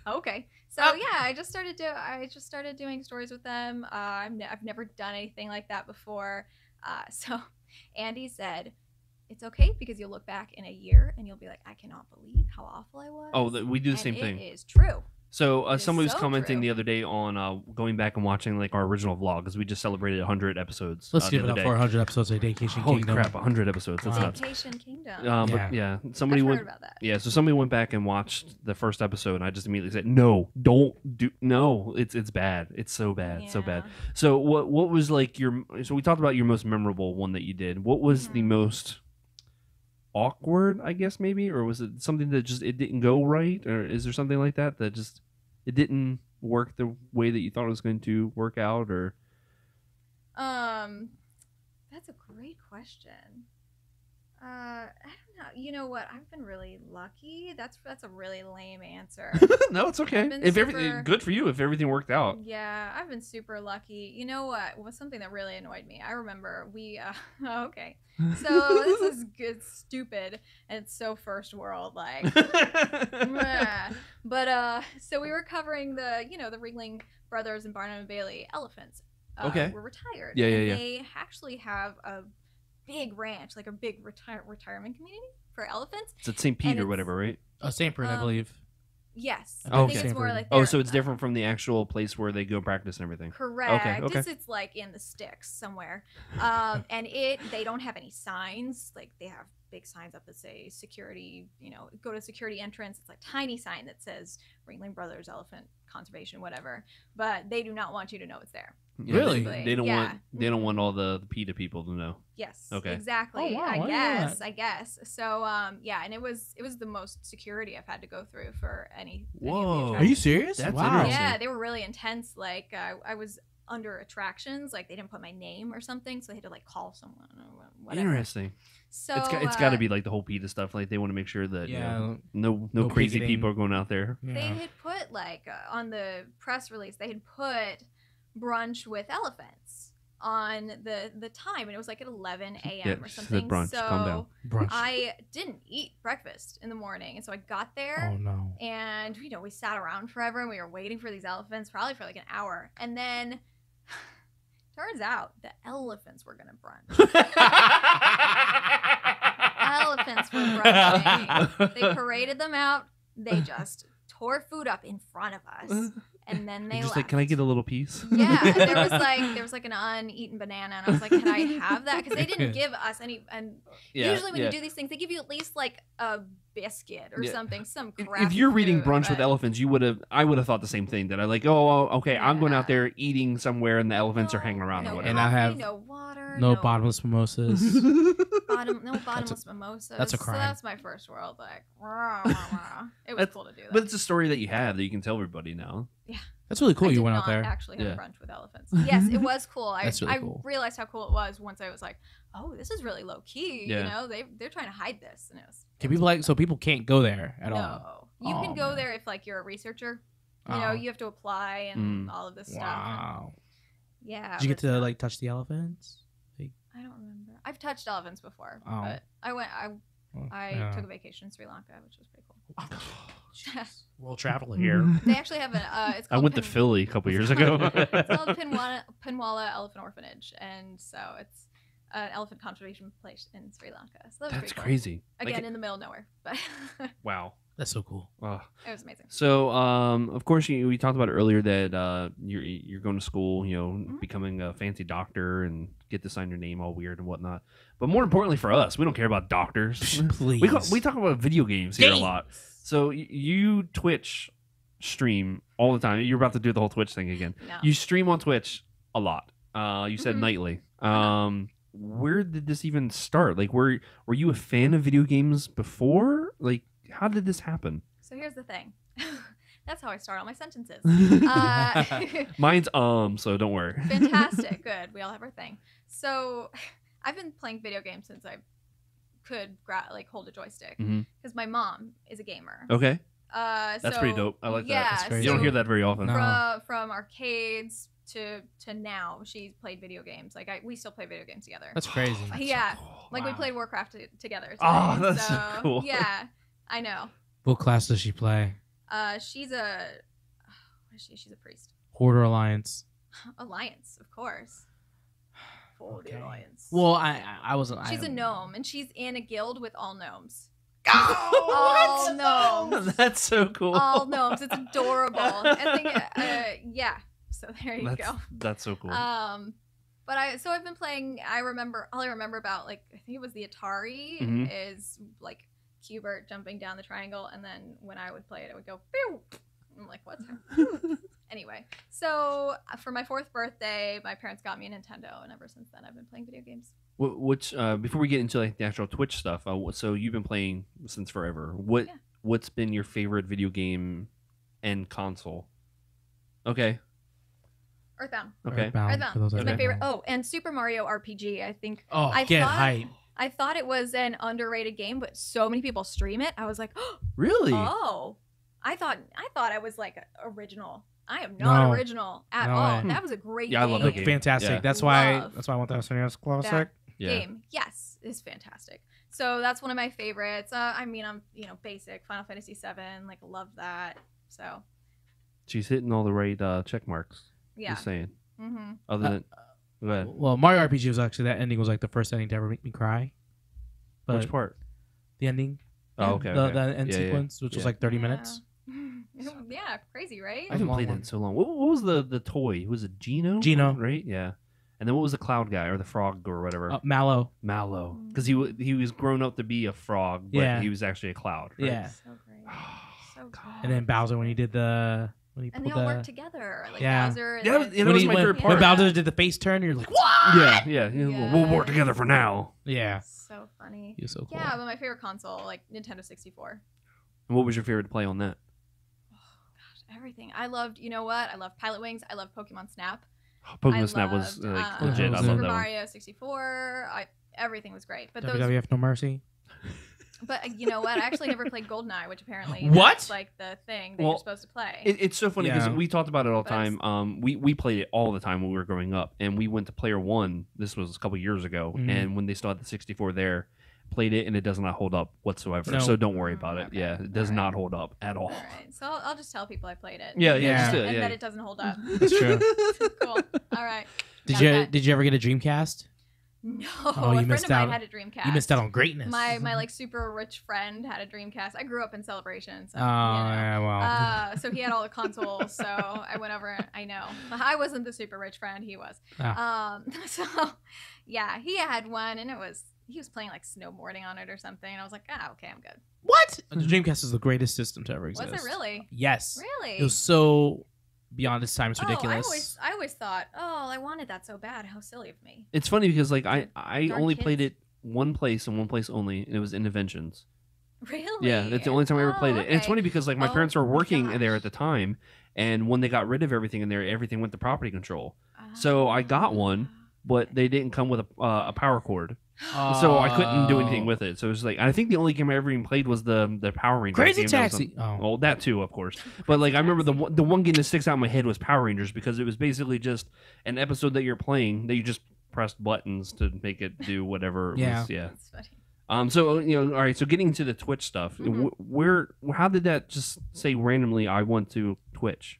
Okay. So yeah, I just started doing stories with them. I've never done anything like that before. So Andy said, it's okay because you'll look back in a year and you'll be like, I cannot believe how awful I was. Oh, we do the And same thing. It is true. So It is somebody was so commenting true. the other day on going back and watching like our original vlog because we just celebrated 100 episodes. Let's the give it other up day. for 100 episodes of Vacation Holy Kingdom. crap, 100 episodes. That's Wow. nuts. Vacation Kingdom. But yeah, somebody I've went. heard about that. Yeah, so somebody went back and watched the first episode, and I just immediately said, "No, don't do. No, it's bad. It's so bad, so bad." Yeah. So what was like your? So we talked about your most memorable one that you did. What was the most awkward? I guess maybe, or was it something that just it didn't go right, or is there something like that that just it didn't work the way that you thought it was going to work out, or? That's a great question. I don't know. You know what? I've been really lucky. That's a really lame answer. No, it's okay. I've been If super- everything good for you, if everything worked out. Yeah, I've been super lucky. You know what was something that really annoyed me? I remember we okay. So this is good, stupid, and it's so first world like. Meh. But so we were covering the Ringling Brothers and Barnum and Bailey elephants. Okay. Were retired. Yeah, and yeah. They actually have a big ranch, like a big retirement community for elephants. It's at St. Pete And or it's- whatever, right? St. I believe. Yes. Oh, I think okay. it's more like Oh, their- so it's different from the actual place where they go practice and everything. Correct. Okay. It's like in the sticks somewhere. And they don't have any signs. Like they have big signs up that say security, go to security entrance. It's like tiny sign that says Ringling Brothers Elephant Conservation, whatever. But they do not want you to know it's there. Yeah, Really? They don't Yeah. want want all the PETA people to know. Yes. Okay. Exactly. Oh, wow, I didn't know I guess. So yeah, and it was the most security I've had to go through for any of the Whoa. Are you attractions. serious? That's wow. interesting. Yeah, they were really intense. Like I was under attractions, like they didn't put my name or something, so they had to like call someone or whatever. Interesting. So It's got to be like the whole PETA stuff. Like they want to make sure that Yeah. no No crazy picketing. people are going out there. they Yeah. had put like on the press release, they had put brunch with elephants on the time, and it was like at 11 a.m. Yeah, or she said something. brunch. So Calm down. Brunch. I didn't eat breakfast in the morning, and so I got there. Oh no. And we sat around forever and we were waiting for these elephants probably for like an hour, and then turns out the elephants were gonna brunch. Elephants were brunching. They paraded them out. They just tore food up in front of us, and then they You're just left. like, can I get a little piece? Yeah, there was like an uneaten banana, and I was like, can I have that? Because they didn't give us any. And usually when you do these things, they give you at least like a biscuit or Yeah. something, some If crap. you're reading brunch with elephants, I would have thought the same thing. That I like, okay, I'm going out Yeah. there eating somewhere, and the elephants are hanging around or no whatever. And I coffee, have no water, No bottomless mimosas. no bottomless mimosas. that's a So crime. that's my first world. Like, rah, rah, rah. It was That's- cool to do that. But it's a story that you have that you can tell everybody now. That's really cool. I You did went not out there. actually have Yeah. brunch with elephants. Yes, it was cool. That's really I cool. realized how cool it was once I was like, oh, this is really low key. Yeah. They're trying to hide this, and it was. Can people so people can't go there at all? No, you Oh, can go man. there if like you're a researcher. Oh. You have to apply and all of this stuff. Wow. Yeah. Did you get but to no, like touch the elephants? I don't remember. I've touched elephants before, Oh. but I Well, I yeah. took a vacation in Sri Lanka, which was pretty cool. World traveler here. They actually have it's I called went to Philly a couple years ago. It's called Pinwala Elephant Orphanage, and so it's an elephant conservation place in Sri Lanka. So that was That's pretty cool. crazy. Again, Like, in the middle of nowhere, but wow. That's so cool. Oh. it was amazing. So, of course, we talked about earlier that you're going to school, becoming a fancy doctor and get to sign your name all weird and whatnot. But more importantly for us, we don't care about doctors. Please. We talk about video games here a lot. So you Twitch stream all the time. You're about to do the whole Twitch thing again. No. You stream on Twitch a lot. You said Mhm. nightly. Where did this even start? Like, were you a fan of video games before? Like, how did this happen? So here's the thing. That's how I start all my sentences. Mine's so don't worry. Fantastic. Good. We all have our thing. So I've been playing video games since I could hold a joystick Mhm. because my mom is a gamer. Okay, That's that's pretty dope. I like that. Yeah, great. You don't so hear that very often. No. From arcades to now, she's played video games. Like we still play video games together. That's crazy. Yeah. Cool. Like we Wow. played Warcraft together. Today. Oh, that's so cool. Yeah, I know. What class does she play? She's a what is she? She's a priest. Hoarder Alliance. Alliance, of course. For the Alliance. Well, I wasn't. She's a gnome, and she's in a guild with all gnomes. Oh, all gnomes. That's so cool. All gnomes. It's adorable. I think, yeah. So there you go. That's so cool. But I've been playing. All I remember about, like, I think it was the Atari is like Cubert jumping down the triangle, and then when I would play it, it would go pew. I'm like, what's happening? Anyway, so for my 4th birthday, my parents got me a Nintendo, and ever since then, I've been playing video games. Which before we get into like the actual Twitch stuff, so you've been playing since forever. What's been your favorite video game and console? Okay. Earthbound. Okay. Earthbound is my favorite. Oh, and Super Mario RPG. I think. Oh, hype. I thought it was an underrated game, but so many people stream it. I was like, oh, really? Oh, I thought I was like original. I am not original at all. That was a great game. I love that game. Fantastic. Yeah. That's why I want that SNES Classic. Game. Yes, is fantastic. So that's one of my favorites. I mean, I'm basic Final Fantasy VII. Like, love that. So she's hitting all the right check marks. Yeah. Just saying. Mm-hmm. Other than, go ahead. Well, Mario RPG was actually, that ending was like the first ending to ever make me cry. But which part? The ending. Oh, okay. The end sequence, which was like 30 minutes. Yeah, crazy, right? I haven't played it in so long. What was the toy? Was it Gino? Gino, right? Yeah. And then what was the cloud guy or the frog or whatever? Mallow. Mallow, because he was grown up to be a frog, but he was actually a cloud. Right? Yeah. So great. So good. And then Bowser when he did the. And they all work together. Like Bowser. Yeah, that was my favorite part. When Bowser did the face turn, you're like, what? Yeah. We'll work together for now. Yeah. So funny. He was so cool. Yeah, but my favorite console, like Nintendo 64. And what was your favorite to play on that? Oh, gosh, everything. I loved, you know what? I loved Pilot Wings. I loved Pokemon Snap. Pokemon Snap was like legit. I love that Super one. Mario 64. Everything was great. But WWF No Mercy. But you know what? I actually never played GoldenEye, which apparently that's like the thing that you're supposed to play. It's so funny because we talked about it all the time. We played it all the time when we were growing up, and we went to Player One. This was a couple years ago, and when they still had the 64 there, played it, and it does not hold up whatsoever. No. So don't worry about it. Okay. Yeah, it does not hold up at all. All right. So I'll just tell people I played it. Yeah. And that it doesn't hold up. That's true. Cool. All right. Did you ever get a Dreamcast? No, a friend of mine had a Dreamcast. You missed out on greatness. My like super rich friend had a Dreamcast. I grew up in Celebration, so well. so he had all the consoles. So I went over. I know I wasn't the super rich friend. He was. So yeah, he had one, and he was playing like snowboarding on it or something. And I was like, okay, I'm good. What? The Dreamcast is the greatest system to ever exist. Was it really? Yes. Really? It was so beyond its time. It's ridiculous. I always thought, I wanted that so bad. How silly of me. It's funny because like I only played it one place and one place only, and it was Interventions. Really? Yeah, that's the only time I ever played it. And it's funny because like my parents were working there at the time, and when they got rid of everything in there, everything went to property control. So I got one, but they didn't come with a power cord. So I couldn't do anything with it. So it was like, I think the only game I ever even played was the Power Rangers Crazy game. Taxi. Well, that too, of course. But like I remember the one game that sticks out in my head was Power Rangers because it was basically just an episode that you're playing that you just pressed buttons to make it do whatever. Yeah. That's funny. So all right. So getting into the Twitch stuff, how did that just say randomly? I want to Twitch.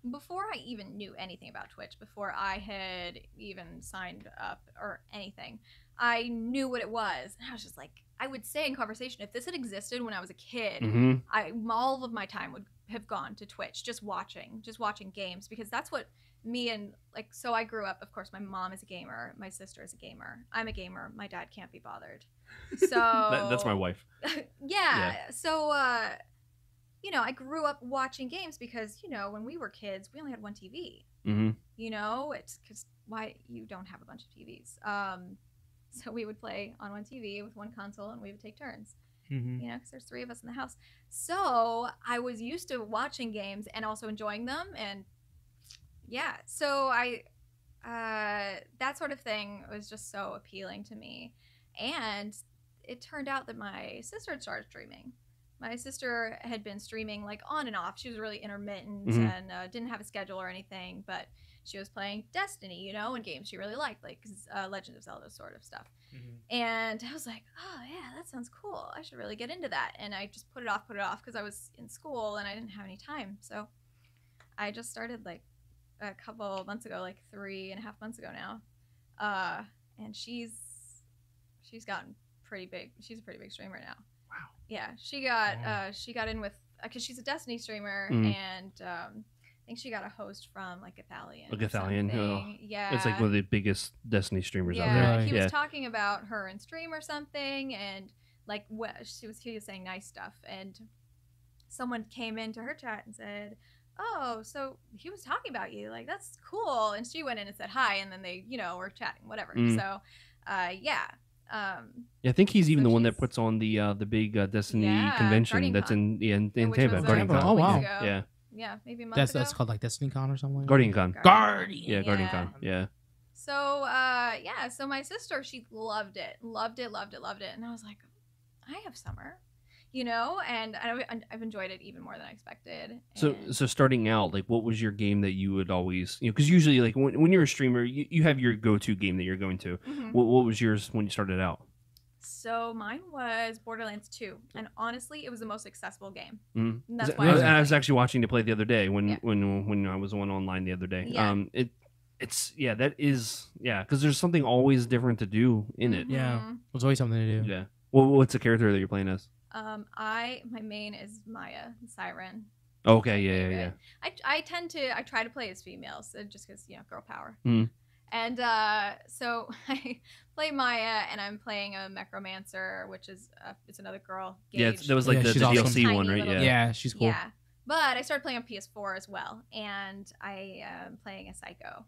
Before I even knew anything about Twitch, before I had even signed up or anything, I knew what it was. And I was just like, I would say in conversation, if this had existed when I was a kid, all of my time would have gone to Twitch, just watching games, because that's what me and like, so I grew up, of course, my mom is a gamer, my sister is a gamer, I'm a gamer, my dad can't be bothered. So that's my wife. Yeah. So, I grew up watching games because, when we were kids, we only had one TV. It's because why you don't have a bunch of TVs. So we would play on one TV with one console, and we would take turns. Because there's 3 of us in the house. So I was used to watching games and also enjoying them, and so that sort of thing was just so appealing to me. And it turned out that my sister had started streaming. My sister had been streaming like on and off. She was really intermittent and didn't have a schedule or anything, but she was playing Destiny, you know, and games she really liked, like Legend of Zelda sort of stuff. Mhm. And I was like, oh yeah, that sounds cool. I should really get into that. And I just put it off because I was in school and I didn't have any time. So I just started like a couple months ago, like 3.5 months ago now. And she's gotten pretty big. She's a pretty big streamer now. Wow. Yeah, she got in with, because she's a Destiny streamer, and I think she got a host from like Gathalion. Yeah, it's like one of the biggest Destiny streamers out yeah, there. he was talking about her in stream or something, and like he was saying nice stuff, and someone came into her chat and said, oh, so he was talking about you, like that's cool, and she went in and said hi, and then they, you know, were chatting, whatever. So yeah. Yeah, I think he's even the one that puts on the big Destiny convention that's in Tampa. Guardian Con. Oh, wow. Yeah, maybe a month ago. That's called like Destiny Con or something. Guardian Con. Guardian. Guardian Con. Yeah. So yeah, so my sister, she loved it, and I was like, I have Summer, you know, and I've enjoyed it even more than I expected. So starting out, like, what was your game that you would always, you know, because usually like when you're a streamer, you have your go-to game that you're going to. What was yours when you started out? So mine was Borderlands 2, and honestly, it was the most accessible game. And that's why I was actually watching to play the other day when I was on online the other day. Yeah. It's because there's something always different to do in it. Yeah, there's always something to do. Yeah. Well, what's the character that you're playing as? My main is Maya, Siren. Okay, yeah. I try to play as females, just because, you know, girl power. And so I play Maya, and I'm playing a Necromancer, which is it's another girl. Gage. Yeah, that was like the DLC awesome. one, right? Yeah, she's cool. Yeah, but I started playing on PS4 as well, and I am playing a Psycho,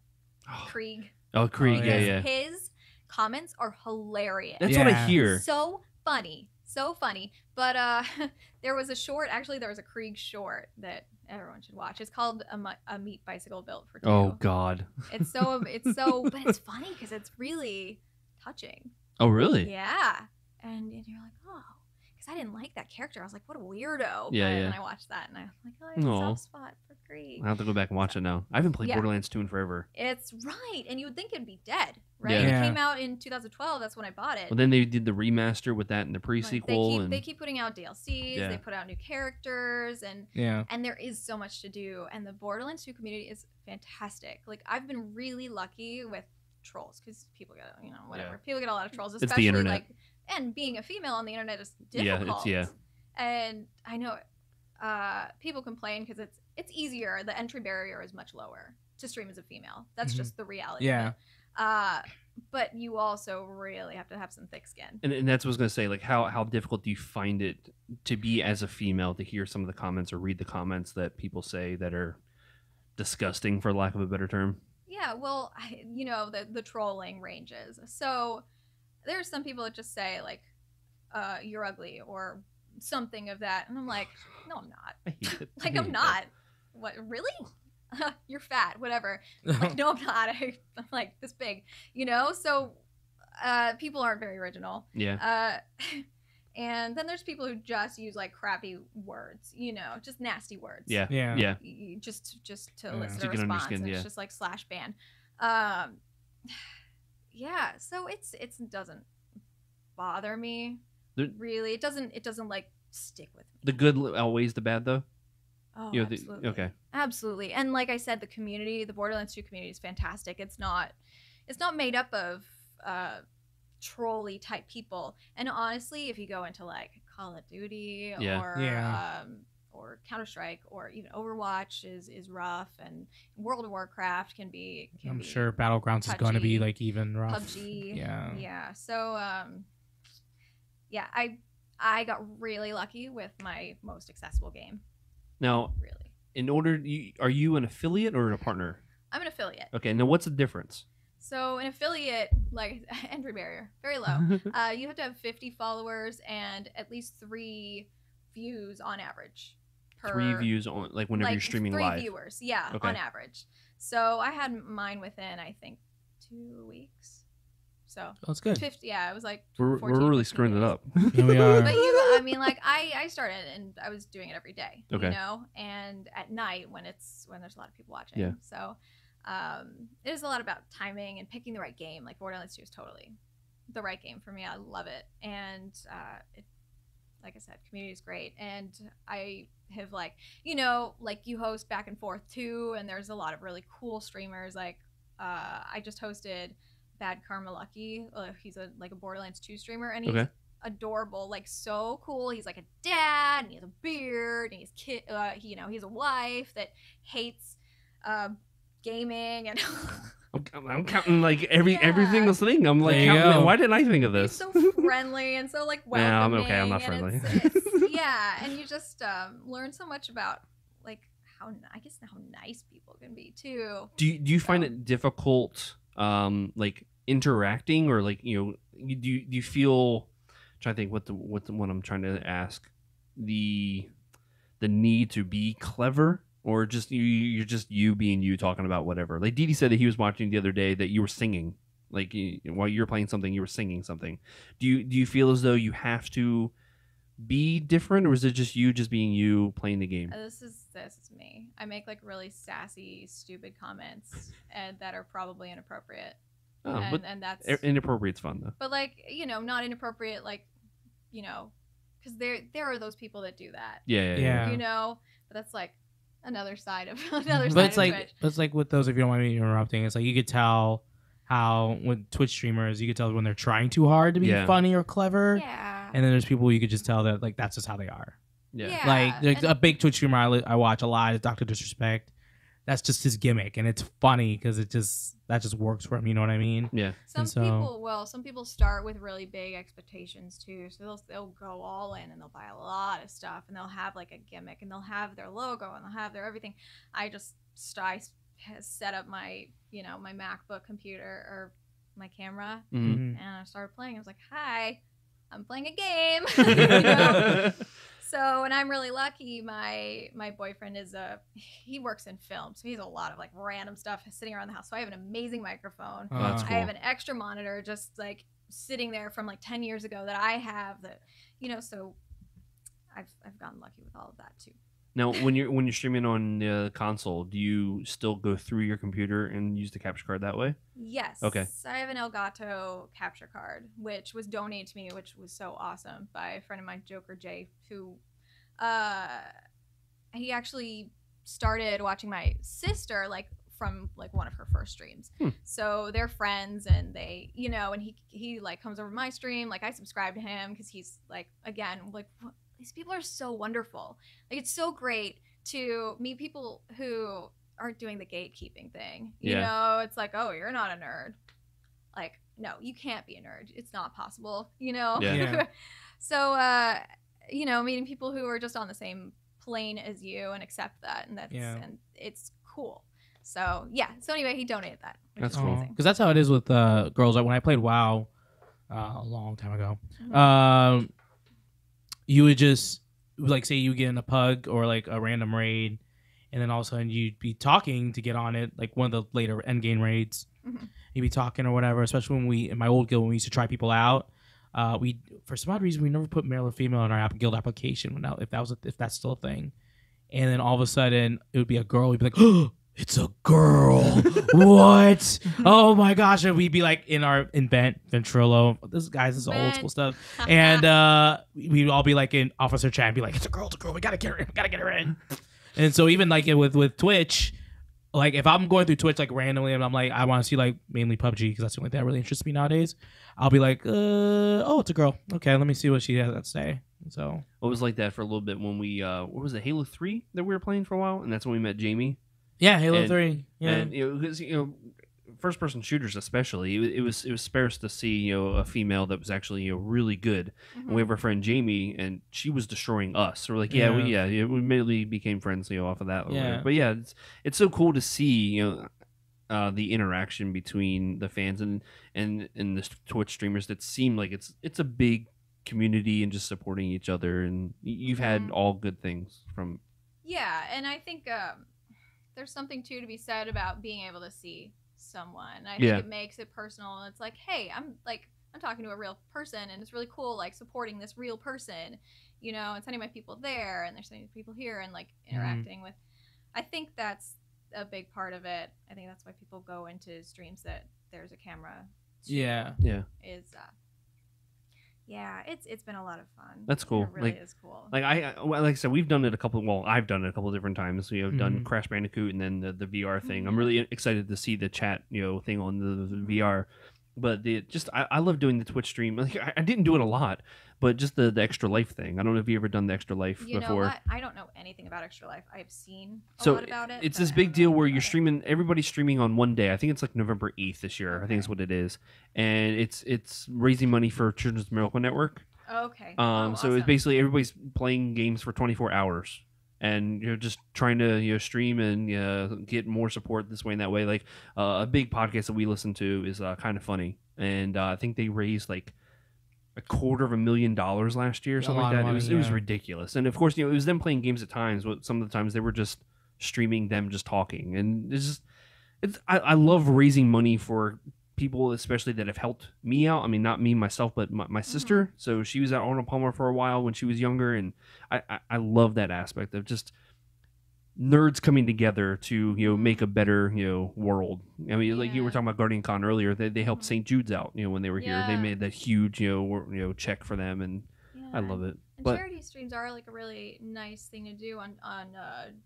Krieg. Oh, Krieg, yeah. His comments are hilarious. That's what I hear. So funny. But there was a Krieg short that everyone should watch. It's called a meat bicycle built for two. Oh God. It's so but it's funny because it's really touching. Oh really? Yeah. And you're like, oh, because I didn't like that character. I was like, what a weirdo. Yeah, but yeah. then I watched that and I was like, oh, I have a soft spot for Krieg. I have to go back and watch it now. I haven't played Borderlands 2 in forever. It's right, and you would think it'd be dead, right? Yeah. It came out in 2012. That's when I bought it. Well, then they did the remaster with that and the pre-sequel. They keep putting out DLCs. Yeah. They put out new characters, and there is so much to do. And the Borderlands 2 community is fantastic. Like, I've been really lucky with trolls, because people get, you know, whatever. People get a lot of trolls, especially it's the internet. like, and being a female on the internet is difficult. And I know people complain because it's easier. The entry barrier is much lower to stream as a female. That's just the reality. Yeah. Of it. But you also really have to have some thick skin. And that's what I was going to say. Like, how difficult do you find it to be as a female, to hear some of the comments or read the comments that people say that are disgusting, for lack of a better term? Yeah, well, you know, the trolling ranges. So there's some people that just say, like, you're ugly or something of that. And I'm like, no, I'm not. I hate it. Like, I'm not. What, really? You're fat, whatever. Like, no, I'm not. I'm like this big, you know? So people aren't very original. Yeah. And then there's people who just use like crappy words, you know, just nasty words. Yeah. Just to elicit a response. And it's just like slash ban. Yeah. So it doesn't bother me. Really, it doesn't like stick with me. The good outweighs the bad, though. Oh, you know, absolutely. Okay. Absolutely. And like I said, the community, the Borderlands 2 community is fantastic. It's not made up of trolley type people. And honestly, if you go into like Call of Duty or Counter-Strike or even Overwatch is rough, and World of Warcraft can be I'm sure Battlegrounds is going to be like even rough. PUBG. Yeah. So yeah, I got really lucky with my most accessible game. Now, really, in order, are you an affiliate or a partner? I'm an affiliate. Okay, now what's the difference? So an affiliate, like, entry barrier, very low. You have to have 50 followers and at least 3 views on average. 3 views on, like, whenever you're streaming 3 live? 3 viewers, yeah, on average. So I had mine within, I think, 2 weeks. So that's good. 50, yeah, it was like we're really screwing it up. Yeah, we are. But I mean, like, I started and I was doing it every day, okay. you know, and at night when there's a lot of people watching. Yeah. So It is a lot about timing and picking the right game. Like Borderlands 2 is totally the right game for me. I love it, and like I said, community is great, and I have like you host back and forth too, and there's a lot of really cool streamers. Like I just hosted Bad Karma Lucky. He's a Borderlands 2 streamer, and he's adorable, like so cool. He's like a dad, and he has a beard, and he's kid. He has a wife that hates gaming, and I'm counting like every single thing. I'm like, why didn't I think of this? He's so friendly and so like welcoming. Yeah, I'm okay. I'm not friendly. Yeah, and you just learn so much about like how nice people can be too. Do you find it difficult, like interacting, or like do you feel? I'm trying to think what I'm trying to ask. The need to be clever. Or just you're just you being you, talking about whatever. Like Didi said that he was watching the other day that you were singing, like while you were playing something, you were singing something. Do you feel as though you have to be different, or is it just you being you playing the game? This is me. I make like really sassy, stupid comments, and that are probably inappropriate. Oh, and that's inappropriate's fun though. But like not inappropriate, like because there are those people that do that. Yeah. But that's like another side of Twitch. But it's like with those, if you don't mind me interrupting, it's like you could tell how with Twitch streamers, you could tell when they're trying too hard to be funny or clever. Yeah. And then there's people you could just tell that like that's just how they are. Yeah. Like a big Twitch streamer I watch a lot is Dr. Disrespect. That's just his gimmick, and it's funny because that just works for him. You know what I mean? Yeah. Some people start with really big expectations too, so they'll go all in and they'll buy a lot of stuff, and they'll have like a gimmick, and they'll have their logo, and they'll have their everything. I set up my my MacBook computer or my camera, and I started playing. I was like, "Hi, I'm playing a game." So, and I'm really lucky. My boyfriend he works in film, so he has a lot of like random stuff sitting around the house. So I have an amazing microphone. Oh, that's cool. I have an extra monitor just like sitting there from like 10 years ago that I have that, so I've gotten lucky with all of that too. Now, when you're streaming on the console, do you still go through your computer and use the capture card that way? Yes. Okay. I have an Elgato capture card, which was donated to me, which was so awesome by a friend of mine, Joker J, who he actually started watching my sister like from like one of her first streams. So they're friends, and they and he like comes over my stream. Like I subscribe to him because he's like, again, like these people are so wonderful. Like it's so great to meet people who aren't doing the gatekeeping thing. You know, it's like, oh, you're not a nerd. Like, no, you can't be a nerd. It's not possible. Yeah. So meeting people who are just on the same plane as you and accept that, and and it's cool. So so anyway, he donated that. That's cool. Because that's how it is with girls. Like when I played WoW a long time ago, you would just like say you get in a pug or like a random raid, and then all of a sudden you'd be talking to get on it, like one of the later end game raids. You'd be talking or whatever. Especially when in my old guild, when we used to try people out. We for some odd reason we never put male or female in our guild application if that's still a thing, and then all of a sudden it would be a girl. We'd be like, oh, it's a girl. What? Oh my gosh. And we'd be like in Ventrilo. This is old school stuff. And we'd all be like in officer chat and be like, it's a girl. We gotta get her in. And so even like with Twitch, like if I'm going through Twitch like randomly and I'm like, I want to see like mainly PUBG because that's the only thing that really interests me nowadays, I'll be like, oh, it's a girl. Okay, let me see what she has to say. So it was like that for a little bit when we what was it, Halo 3 that we were playing for a while, and that's when we met Jamie. Yeah, Halo 3. Yeah, and because first person shooters especially, it was sparse to see a female that was actually really good. And we have our friend Jamie, and she was destroying us. So we're like, we immediately became friends off of that. But it's so cool to see the interaction between the fans and the Twitch streamers that seem like it's a big community and just supporting each other, and you've had all good things from. Yeah, and I think there's something too to be said about being able to see someone. I think it makes it personal, and it's like, hey, I'm talking to a real person, and it's really cool like supporting this real person, and sending my people there, and they're sending people here, and like interacting with. I think that's a big part of it. I think that's why people go into streams that there's a camera. Yeah. Is it's been a lot of fun. That's cool. It really is cool. Like like I said, we've done it a couple. Well, I've done it a couple of different times. Done Crash Bandicoot and then the VR thing. I'm really excited to see the chat thing on the VR. But I love doing the Twitch stream. Like, I didn't do it a lot, but just the Extra Life thing. I don't know if you ever done the Extra Life before. You know what? I don't know anything about Extra Life. I've seen a lot about it. It's this big deal where you're streaming. Everybody's streaming on one day. I think it's like November 8th this year. I think is what it is, and it's raising money for Children's Miracle Network. Okay. So awesome. it's basically everybody's playing games for 24 hours. And you're just trying to stream and get more support this way and that way. Like a big podcast that we listen to is Kind of Funny, and I think they raised like $250,000 last year, or something like that. It was ridiculous. And of course, it was them playing games at times. But some of the times they were just streaming them just talking, and I love raising money for people, especially that have helped me out. I mean, not me myself, but my sister. So she was at Arnold Palmer for a while when she was younger, and I love that aspect of just nerds coming together to make a better world. I mean, like you were talking about Guardian Con earlier, they helped St. Jude's out when they were here. They made that huge check for them, and I love it. And but charity streams are like a really nice thing to do. On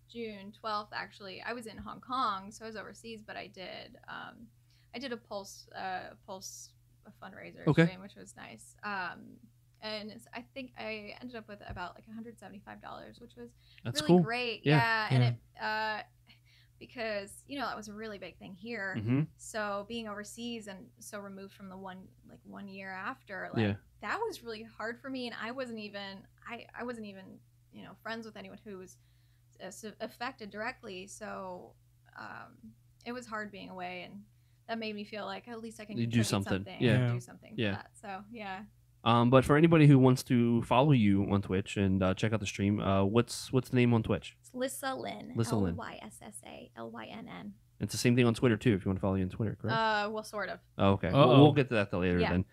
June 12th, actually, I was in Hong Kong, so I was overseas, but I did a Pulse fundraiser stream, which was nice. And I think I ended up with about like $175, which was really cool. great. Yeah. And it because that was a really big thing here. So being overseas and so removed from the 1 year after, that was really hard for me. And I wasn't even friends with anyone who was affected directly. So it was hard being away, and that made me feel like at least I can do something. Do something for that. So but for anybody who wants to follow you on Twitch and check out the stream, what's the name on Twitch? It's Lyssa Lynn. Lyssa Lynn. LYSSALYNN. It's the same thing on Twitter too. If you want to follow you on Twitter, correct? Well, sort of. Oh, okay. We'll get to that later then.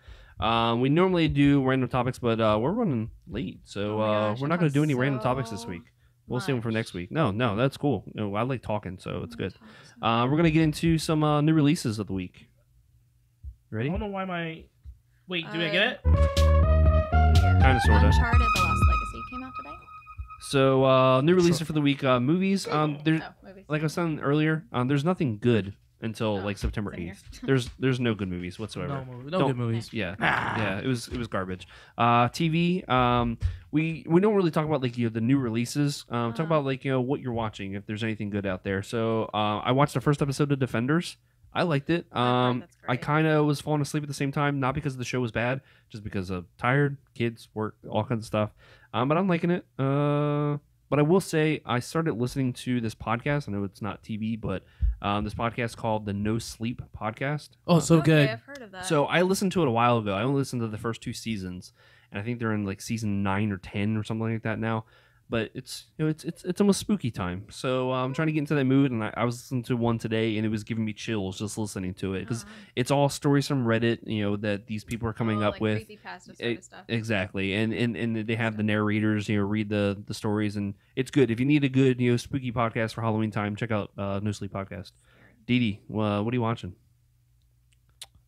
We normally do random topics, but we're running late, so we're not going to do any random topics this week. We'll see them for next week. No, that's cool. No, I like talking, so it's good. We're going to get into some new releases of the week. Ready? I don't know why my... Wait, do I get it? Kind of, sort of. Uncharted: The Lost Legacy came out today. So, new releases for the week. Movies. Movies. Like I was saying earlier, there's nothing good until September 8th. There's no good movies whatsoever. No good movies. Yeah, it was garbage. TV. We don't really talk about the new releases. Talk about what you're watching, if there's anything good out there. So I watched the first episode of Defenders. I liked it. I kind of was falling asleep at the same time, not because the show was bad, just because of tired, kids, work, all kinds of stuff. But I'm liking it. But I will say I started listening to this podcast. I know it's not TV, but this podcast called the No Sleep Podcast. Oh, so good. I've heard of that. So I listened to it a while ago. I only listened to the first 2 seasons, and I think they're in season 9 or 10 or something like that now. But it's it's almost spooky time, so I'm trying to get into that mood. And I was listening to one today, and it was giving me chills just listening to it, because it's all stories from Reddit, that these people are coming up with. Creepypasta sort of stuff. Exactly, and they have the narrators, read the stories, and it's good. If you need a good spooky podcast for Halloween time, check out No Sleep Podcast. Dee, what are you watching?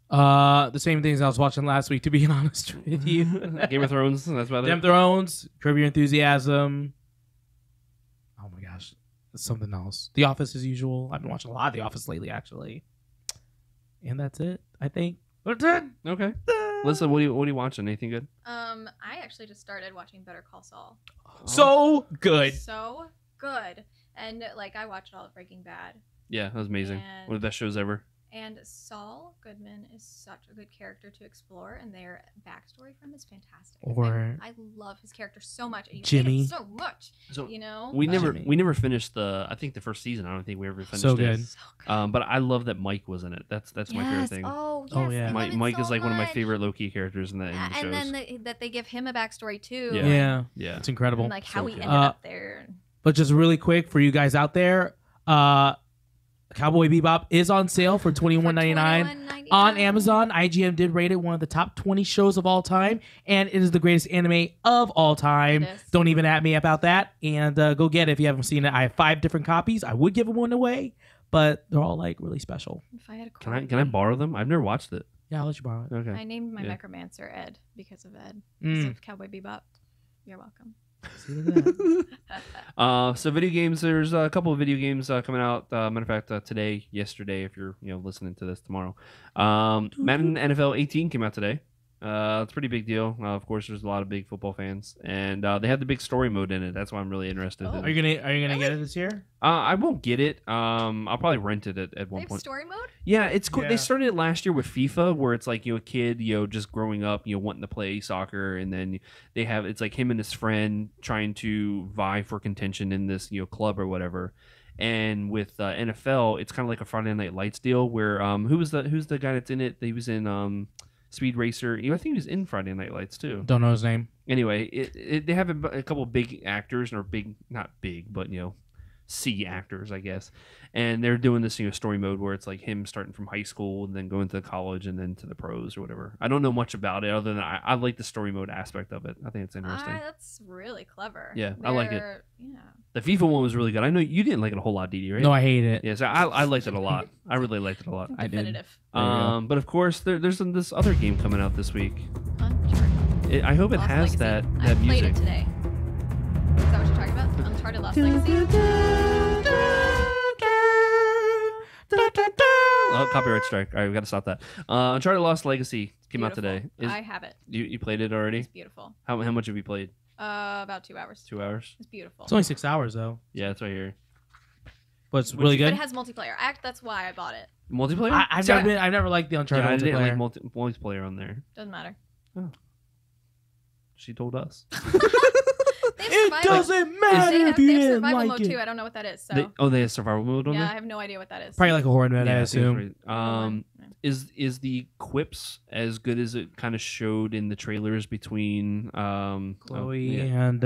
The same things I was watching last week, to be honest with you. Game of Thrones, that's about it. Game of Thrones, Curb Your Enthusiasm. Oh my gosh, it's something else. The Office as usual. I've been watching a lot of The Office lately, actually. And that's it, I think. That's it. Okay. Alyssa, what are you watching? Anything good? I actually just started watching Better Call Saul. So good. So good. And I watched all of Breaking Bad. Yeah, that was amazing. One of the best shows ever. And Saul Goodman is such a good character to explore, and their backstory for him is fantastic. I love his character so much. And Jimmy, hate him so much. So we never finished I think the first season. I don't think we ever finished so it. Good. But I love that Mike was in it. That's my favorite thing. Oh yeah. Mike is one of my favorite low-key characters in the shows. And then that they give him a backstory too. Yeah. It's incredible. And how he ended up there. But just really quick for you guys out there, Cowboy Bebop is on sale for $21.99 on Amazon. IGN did rate it one of the top 20 shows of all time, and it is the greatest anime of all time. Don't even at me about that, and go get it if you haven't seen it. I have 5 different copies. I would give one away, but they're all like really special. If I had a Can I borrow them? I've never watched it. Yeah, I'll let you borrow it. Okay. I named my Yeah. Necromancer Ed because of Ed. Because Mm. of Cowboy Bebop. You're welcome. See, look at that. So video games. There's a couple of video games coming out. Matter of fact, today, yesterday, if you're listening to this tomorrow, Madden NFL 18 came out today. It's a pretty big deal. Of course, there's a lot of big football fans, and they have the big story mode in it. That's why I'm really interested. Oh. in Are you gonna get it this year? I won't get it. I'll probably rent it at They one have point. story mode? Yeah, it's cool. Yeah. They started it last year with FIFA, where it's like a kid, just growing up, wanting to play soccer, and then it's like him and his friend trying to vie for contention in this club or whatever. And with NFL, it's kind of like a Friday Night Lights deal, where who's the guy that's in it? He was in Speed Racer. I think he was in Friday Night Lights too. Don't know his name. Anyway, they have a couple big actors, or not big, but C actors, I guess, and they're doing this story mode where it's like him starting from high school and then going to college and then to the pros or whatever. I don't know much about it other than I like the story mode aspect of it. I think it's interesting. That's really clever. Yeah, I like it. Yeah. The FIFA one was really good. I know you didn't like it a whole lot, Didi, right? No, I hate it. Yeah, so I liked it a lot. I really liked it a lot. I did. Definitive. There you go. But of course, there's this other game coming out this week. Uncharted. I hope it Lost has Legacy. that I played music. it today. Is that what you're talking about? Uncharted Lost Legacy? Oh, copyright strike. All right, we got to stop that. Uncharted Lost Legacy came out Beautiful. today. I have it. You played it already? It's beautiful. How much have you played? About 2 hours. 2 hours? It's beautiful. It's only 6 hours though, Yeah, it's right here. but it's really But good. it has multiplayer. That's why I bought it. Multiplayer? I've never liked the Uncharted Yeah, I didn't multiplayer. like multiplayer on there. Doesn't matter. She told us. They have It survival. doesn't matter They have if you didn't survival like mode it. too. I don't know what that is. So They have survival mode on yeah, I there? have no idea what that is. Probably like a horror mode, I Yeah, think it's assume. right. Is the quips as good as it kind of showed in the trailers between Chloe yeah. and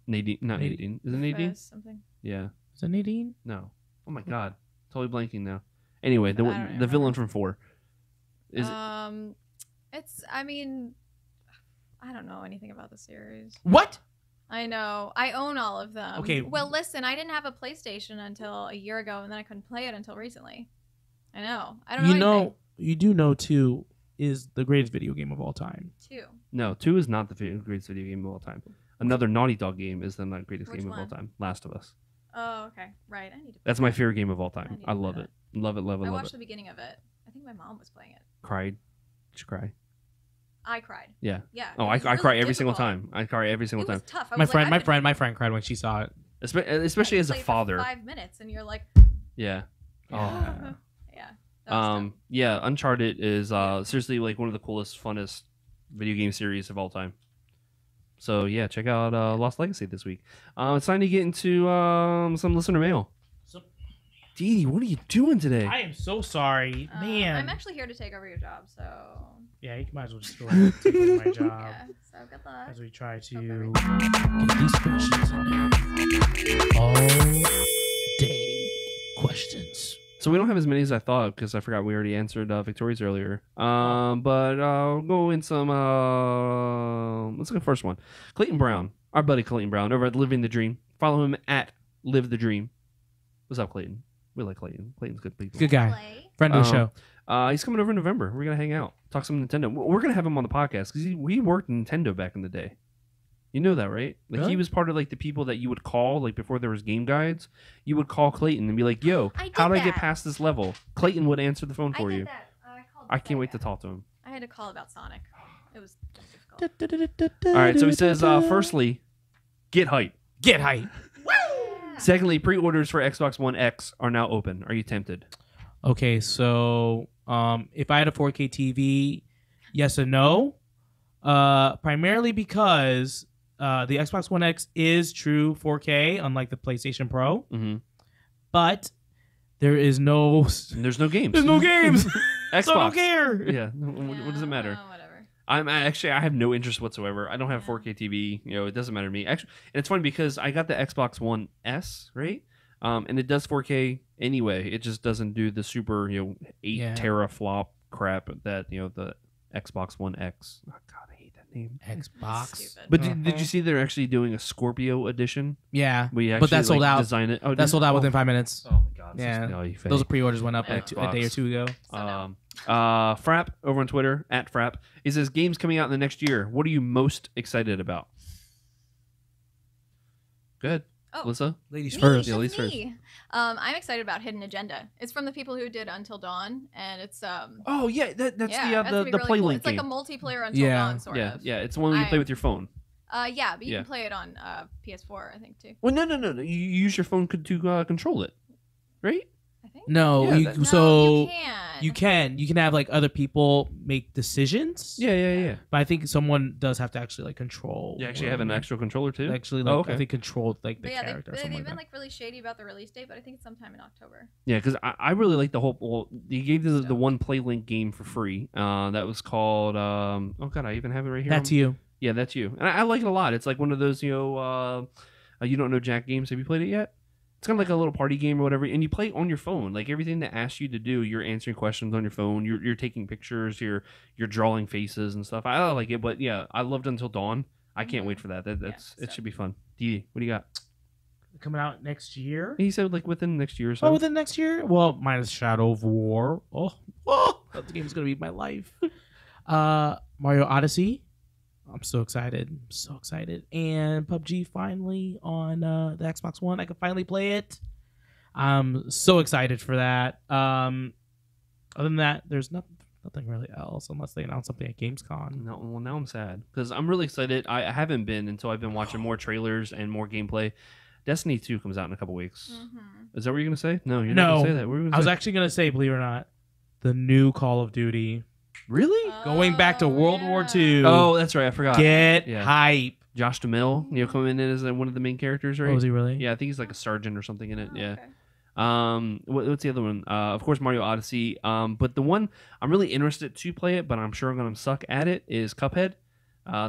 Nadine? Not Nadine. Is it Nadine? Chris something. Yeah. is it Nadine? No. Oh my god. Totally blanking now. Anyway, I don't the remember. villain from 4. It's. I mean, I don't know anything about the series. What? I know. I own all of them. Okay. Well, listen, I didn't have a PlayStation until a year ago, and then I couldn't play it until recently. I know. I don't know. Anything. You do know 2 is the greatest video game of all time. 2. No, 2 is not the greatest video game of all time. Another Naughty Dog game is the greatest Which game of all one? time. Last of Us. Oh, okay. Right. I need to. That's my favorite game of all I time. need to I play love that. it. Love it, love it, I love watched it. the beginning of it. I think my mom was playing it. Cried. Did you cry? I cried. Yeah. Yeah. Oh, it I was cry really every single difficult. time. I cry every single It was time. tough. I My was like, my friend cried when she saw it. Especially as a played for father. 5 minutes, and you're like, Yeah. Oh. yeah. That was tough. Yeah, Uncharted is seriously like one of the coolest, funnest video game series of all time. So yeah, check out Lost Legacy this week. It's time to get into some listener mail. Dee Dee, what are you doing today? I am so sorry, man. I'm actually here to take over your job, so Yeah, you might as well just go ahead and take over my job yeah. So good luck. as we try to Hope get these questions in there. All day questions. So we don't have as many as I thought because I forgot we already answered Victoria's earlier. But I'll go in some. Let's go first one. Clayton Brown, our buddy Clayton Brown, over at Living the Dream. Follow him at Live the Dream. What's up, Clayton? We like Clayton. Clayton's good people. Good guy. Play. Friend of the show. He's coming over in November. We're gonna hang out, talk some Nintendo. We're gonna have him on the podcast because we worked in Nintendo back in the day. You know that, right? Like Really? he was part of like the people that you would call like before there was game guides. You would call Clayton and be like, "Yo, I did how do I get that. past this level?" Clayton would answer the phone for I did you. that. I can't wait to talk to him. I had to call about Sonic. It was difficult. All right, so he says, firstly, get hype. Get hype. Secondly, pre-orders for Xbox One X are now open. Are you tempted? Okay, so if I had a 4K TV, yes and no. Primarily because the Xbox One X is true 4K, unlike the PlayStation Pro. Mm-hmm. But there is no. There's no games. There's no games. Xbox. So I don't care. Yeah. What does it matter? Oh, whatever. I have no interest whatsoever. I don't have 4K TV. It doesn't matter to me. Actually, and it's funny because I got the Xbox One S, right? And it does 4K anyway. It just doesn't do the super 8 teraflop crap that the Xbox One X. Oh God, I hate that name. Xbox. Stupid. But did you see they're actually doing a Scorpio edition? Yeah. We actually But that sold out. Design it. Oh, That sold out within 5 minutes. Oh my God. Yeah. No, you fake. Those pre-orders went up like a day or two ago. So Frapp over on Twitter @Frapp. He says games coming out in the next year. What are you most excited about? Good, Oh. Alyssa. Ladies Me, first. Yeah, that's ladies first. me. I'm excited about Hidden Agenda. It's from the people who did Until Dawn, and it's Oh yeah, that's yeah, the gonna be really play cool. link It's like a game. multiplayer Until Yeah. Dawn sort Yeah, of. yeah, it's the one where you play I'm- with your phone. Yeah, but you Yeah. can play it on PS4, I think too. Well, no. You use your phone to control it, right? I think. No, Yeah, you, that- No, so you can. you can have like other people make decisions. Yeah. But I think someone does have to actually like control. You actually have an actual controller too. Actually, like, Oh, okay. I think control like the But yeah, character. or they've something been like like really shady about the release date, but I think it's sometime in October. Yeah, because I really like the whole. Well, you gave the So- one PlayLink game for free. That was called. Oh god, I even have it right here. That's you. Yeah, that's you. And I like it a lot. It's like one of those, you don't know Jack games. Have you played it yet? It's kind of like a little party game or whatever, and you play it on your phone. Like everything that asks you to do, you're answering questions on your phone. You're taking pictures. You're drawing faces and stuff. I like it, but yeah, I loved Until Dawn. I can't wait for that. It so- should be fun. D, what do you got? Coming out next year. He said like within the next year or so. Oh, within next year? Well, minus Shadow of War. That game's gonna be my life. Mario Odyssey. I'm so excited. And PUBG finally on the Xbox One. I can finally play it. I'm so excited for that. Other than that, there's nothing really else unless they announce something at Gamescom. No, well now I'm sad because I'm really excited. I haven't been until I've been watching more trailers and more gameplay. Destiny 2 comes out in a couple weeks. Mm-hmm. Is that what you're gonna say? No, you're not gonna say that. What were you gonna I was say? actually gonna say, believe it or not, the new Call of Duty Really? going back to World War II. Oh, that's right. I forgot. Get Yeah. hype. Josh DeMille, coming in as one of the main characters, right? Oh, is he really? Yeah, I think he's like a sergeant or something in it. Yeah. Okay. What's the other one? Of course, Mario Odyssey. But the one I'm really interested to play it, but I'm sure I'm gonna suck at it is Cuphead.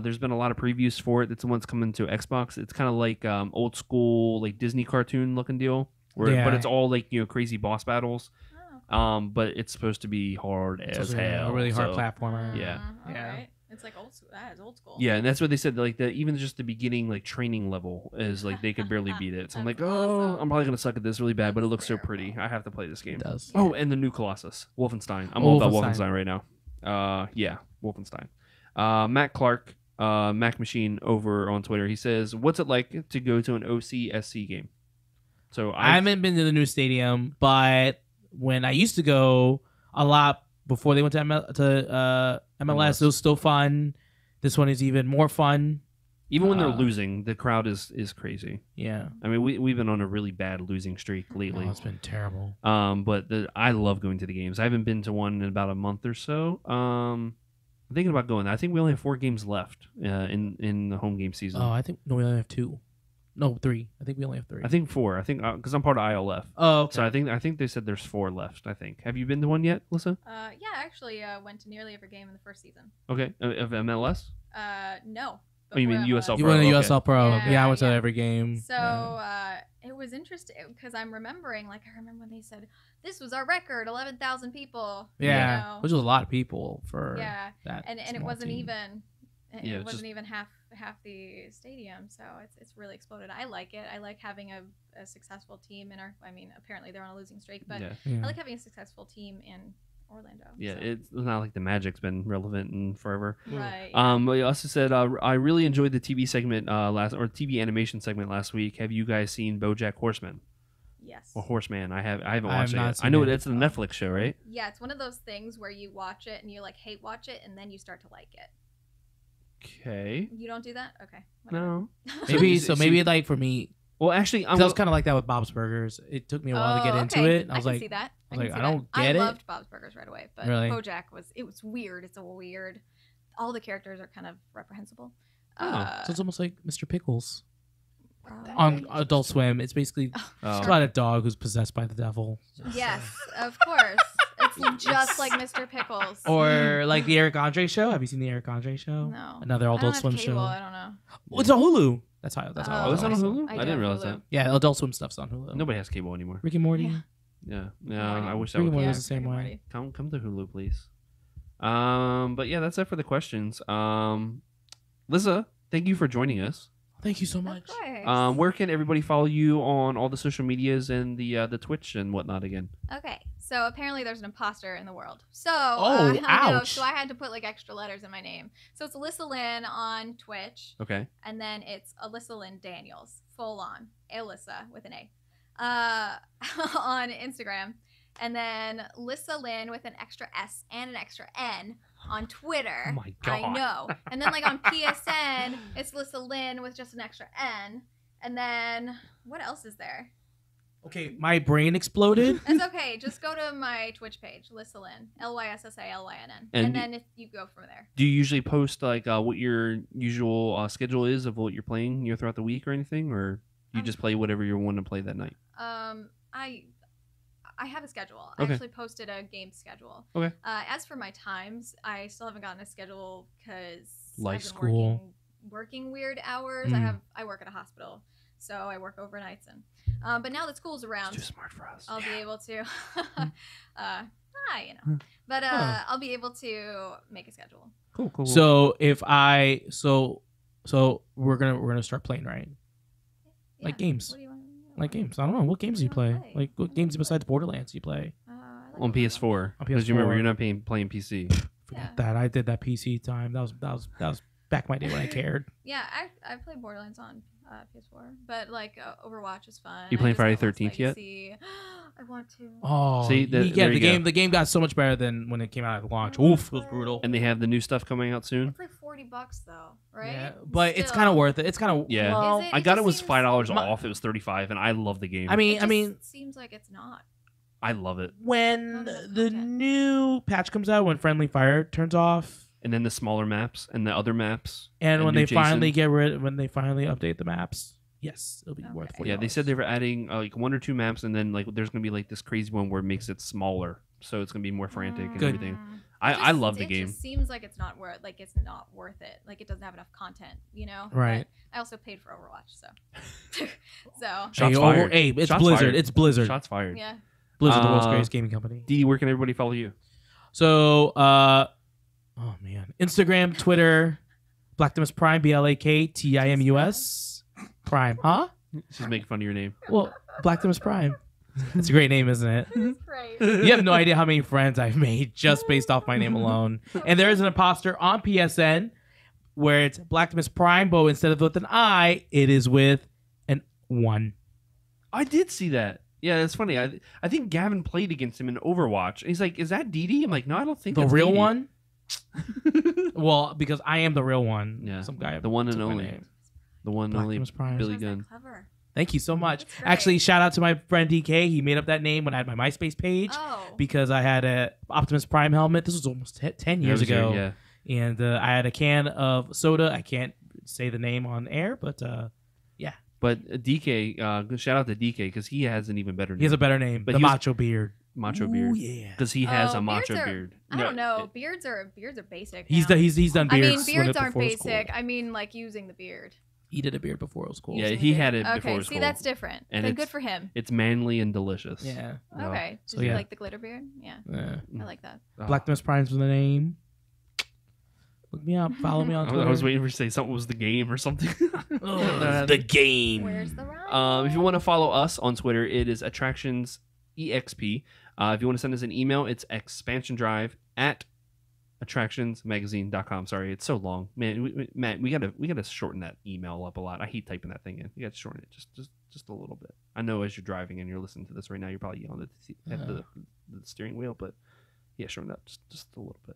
There's been a lot of previews for it. It's the one that's coming to Xbox. It's kind of like old school, like Disney cartoon looking deal, but Yeah. it's all like crazy boss battles. Oh. But it's supposed to be hard It's as also hell. a really hard so- platformer. Yeah. Yeah. Alright. It's like old school. That is old school. Yeah, and that's what they said. Like even just the beginning, like training level is like they could barely beat it. So I'm like, That's oh, awesome. I'm probably gonna suck at this really bad, but it That's looks so terrible. pretty. I have to play this game. It does. Oh, and the new Colossus, Wolfenstein. I'm all about Wolfenstein. Wolfenstein right now. Yeah, Wolfenstein. Matt Clark, Mac Machine over on Twitter. He says, "What's it like to go to an OCSC game?" So I haven't been to the new stadium, but when I used to go a lot before they went to MLS, it was still fun. This one is even more fun. even when they're uh, losing, the crowd is crazy. Yeah. I mean, we've been on a really bad losing streak lately. Oh, it's been terrible. But I love going to the games. I haven't been to one in about a month or so. I'm thinking about going. I think we only have 4 games left in the home game season. Oh, I think we only have 2. No, 3. I think we only have 3. I think 4. I think because I'm part of ILF. Oh, okay. So I think they said there's 4 left. I think. Have you been to one yet, Alyssa? Yeah, I actually went to nearly every game in the first season. Okay, of MLS. No. Oh, you mean before USL you Pro, went to okay. USL Pro. Yeah, Yeah, I went to yeah. every game. So Yeah. it was interesting because I'm remembering, like, I remember when they said this was our record, 11,000 people. Yeah, You know? which was a lot of people for Yeah, that. and it small wasn't team. even. Yeah, It it's wasn't even half the stadium, so it's really exploded. I like it. I like having a successful team in our. I mean, apparently they're on a losing streak, but Yeah, Yeah. I like having a successful team in Orlando. yeah. so. It's not like the Magic's been relevant in forever. Right. But he also said, I really enjoyed the TV segment TV animation segment last week. Have you guys seen BoJack Horseman Yes. or Horseman? I haven't I have watched it not yet. seen I know it. it's the Netflix show, right? Yeah, it's one of those things where you watch it and you like hate watch it, and then you start to like it. Okay. You don't do that? Okay. whatever. No. Maybe So- so. Maybe like for me, Well, actually, 'cause I was kind of like that with Bob's Burgers. It took me a while to get into okay. it. I was can like, see that. I was can like, see I that. don't get it. I loved Bob's Burgers right away, but Really? BoJack was weird. It's a weird. All the characters are kind of reprehensible. Oh, so it's almost like Mr. Pickles Probably. on Adult Swim. It's basically Oh. it's about a dog who's possessed by the devil, Yes, of course. It's just like Mr. Pickles. or like the Eric Andre show. Have you seen the Eric Andre show? No. Another I don't Adult have Swim cable, show. I don't know. Well, it's on Hulu. That's how. That's how. Oh, it's on it's Hulu? I do didn't have realize Hulu. that. Yeah, Adult Swim stuff's on Hulu. Nobody has cable anymore. Rick and Morty. Yeah. Yeah. Morty. I wish that Rick and would Morty Yeah, was the same Rick and way. Morty. come to Hulu, please. But yeah, that's it for the questions. Lisa, thank you for joining us. Thank you so much. Of course. Where can everybody follow you on all the social medias and the Twitch and whatnot again? Okay, so apparently there's an imposter in the world. So Oh, I know, ouch. so I had to put like extra letters in my name. So it's Alyssa Lynn on Twitch, Okay. and then it's Alyssa Lynn Daniels, full on Alyssa with an A, on Instagram, and then Lyssa Lynn with an extra S and an extra N on Twitter. Oh my God. I know. And then like on PSN, it's Lyssa Lynn with just an extra N. And then what else is there? Okay, my brain exploded. It's okay. Just go to my Twitch page, Lyssa Lynn, LYSSALYNN, And and then if you go from there. Do you usually post like what your usual schedule is of what you're playing throughout the week or anything, or you just play whatever you want to play that night? I have a schedule. I Okay. actually posted a game schedule. Okay. As for my times, I still haven't gotten a schedule because Life, I've been school. working weird hours. Mm. I work at a hospital, so I work overnights, and but now that school's around, It's too smart for us. I'll be able to, but I'll be able to make a schedule. Cool. So if I so we're gonna start playing, right? Like Yeah. games. What do you want? Like games. I don't know. What games do you What do you play? wanna play? Like what games besides Borderlands do you play? I like on Overwatch. PS4. On Because you remember PS4. you're not playing PC. Forget that. I did that PC time. That was back in my day when I cared. Yeah, I played Borderlands on PS4, but like Overwatch is fun. You I playing just Friday got Lost 13th yet? Legacy. I want to. Oh, See, yeah. there you go. The game got so much better than when it came out at launch. Oof, it was brutal. And they have the new stuff coming out soon. It's like $40 though, right? Yeah, but it's Still. kind of worth it. It's kind of Yeah. Well, Is it? I got it just was seems- $5 My- off. It was $35, and I love the game. I It mean, just seems like it's not. I love it. when Not enough the content. new patch comes out, when Friendly Fire turns off, And then the smaller maps and the other maps. and when new they finally Jason. when they finally update the maps, yes, it'll be Okay. worth $40. Yeah, they said they were adding like 1 or 2 maps, and then like there's gonna be like this crazy one where it makes it smaller, so it's gonna be more frantic and Good. everything. Mm. I love the It game. just seems like it's not worth it. Like it doesn't have enough content, you know? Right. But I also paid for Overwatch, so so Shots Hey, fired. hey, it's Shots Blizzard. fired. It's Blizzard. Shots fired. yeah. Blizzard, the world's Uh, greatest gaming company. Dee, where can everybody follow you? So, oh man, Instagram, Twitter, Black Timus Prime, BLAKTIMUS Prime, huh? She's making fun of your name. Well, Black Timus Prime. It's a great name, isn't it? It's great. You have no idea how many friends I've made just based off my name alone. And there is an imposter on PSN where it's Black Timus Prime, but instead of with an I, it is with an 1. I did see that. Yeah, that's funny. I think Gavin played against him in Overwatch. And he's like, "Is that Dee Dee?" I'm like, "No, I don't think The that's real Dee Dee." one? Well, because I am the real one. Yeah, Some guy the one and took my only. name. The one and Black only Timus Prime. Billy That's Gunn. clever. Thank you so much. That's great. Actually, shout out to my friend DK. He made up that name when I had my MySpace page Oh. because I had a Optimus Prime helmet. This was almost 10 years That was ago. your- yeah. And I had a can of soda. I can't say the name on air, but But DK, shout out to DK because he has an even better name. he has a better name. But the he was- Macho Beard. Macho Ooh, beard. yeah. Because he has a Oh, macho beards are- beard. I don't know. it- Beards are basic. He's now. done, he's done I beards. mean, when beards it- aren't before it was cool. basic. I mean, like using the beard. He did a beard before it was cool. Yeah, Using he the had beard. it before it Okay, was see, cool. that's different. And Then it's- good for him. It's manly and delicious. Yeah. Oh. Okay. So, Did you yeah. like the glitter beard? Yeah, Yeah. I like that. Oh. Black Timus Prime's the name. Look me up. Follow me on Twitter. I was waiting for you to say something was the game or something. the game. Where's the rhyme? If you want to follow us on Twitter, it is attractions exp. If you want to send us an email, it's expansionDrive@attractionsmagazine.com. Sorry, it's so long, man. Matt, we gotta shorten that email up a lot. I hate typing that thing in. You gotta shorten it just a little bit. I know as you're driving and you're listening to this right now, you're probably yelling at the steering wheel, but yeah, shorten it up just a little bit.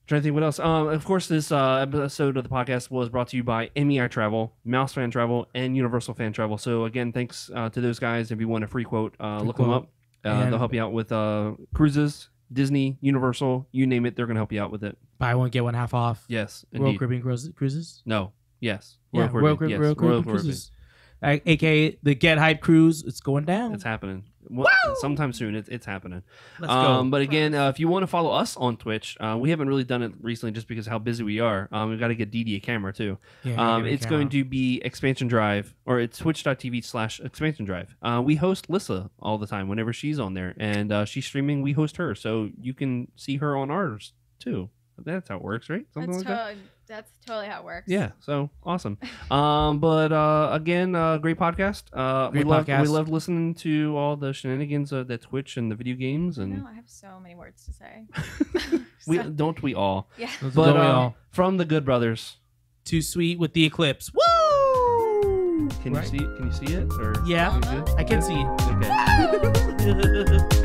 Trying to think what else. Of course, this episode of the podcast was brought to you by MEI Travel, Mouse Fan Travel, and Universal Fan Travel. So again, thanks to those guys. If you want a free quote, look them up. They'll help you out with cruises, Disney, Universal, you name it. They're going to help you out with it. Buy one, get one half off. Yes, Royal indeed. Caribbean Cruises? No, yes. Yeah, Royal Caribbean, yes. Caribbean Royal Cruises. AKA the Get Hype Cruise. It's going down. It's happening. Well, sometime soon. It's happening. Let's go. But again, if you want to follow us on Twitch, we haven't really done it recently just because of how busy we are. We've got to get Dee Dee a camera too. Yeah, It's going to be Expansion Drive, or it's twitch.tv/Expansion Drive. We host Lyssa all the time whenever she's on there, and she's streaming. We host her, so you can see her on ours too. That's how it works, right? Something like that. That's totally how it works. Yeah, so awesome. But again, great podcast. Great we podcast. loved listening to all the shenanigans of that Twitch and the video games, I and know, I have so many words to say. we all. Yeah. But Don't we all? from the Good Brothers, Too Sweet with the Eclipse. Woo! can Right. you see it? Or Yeah, Almost. I can see it. Okay.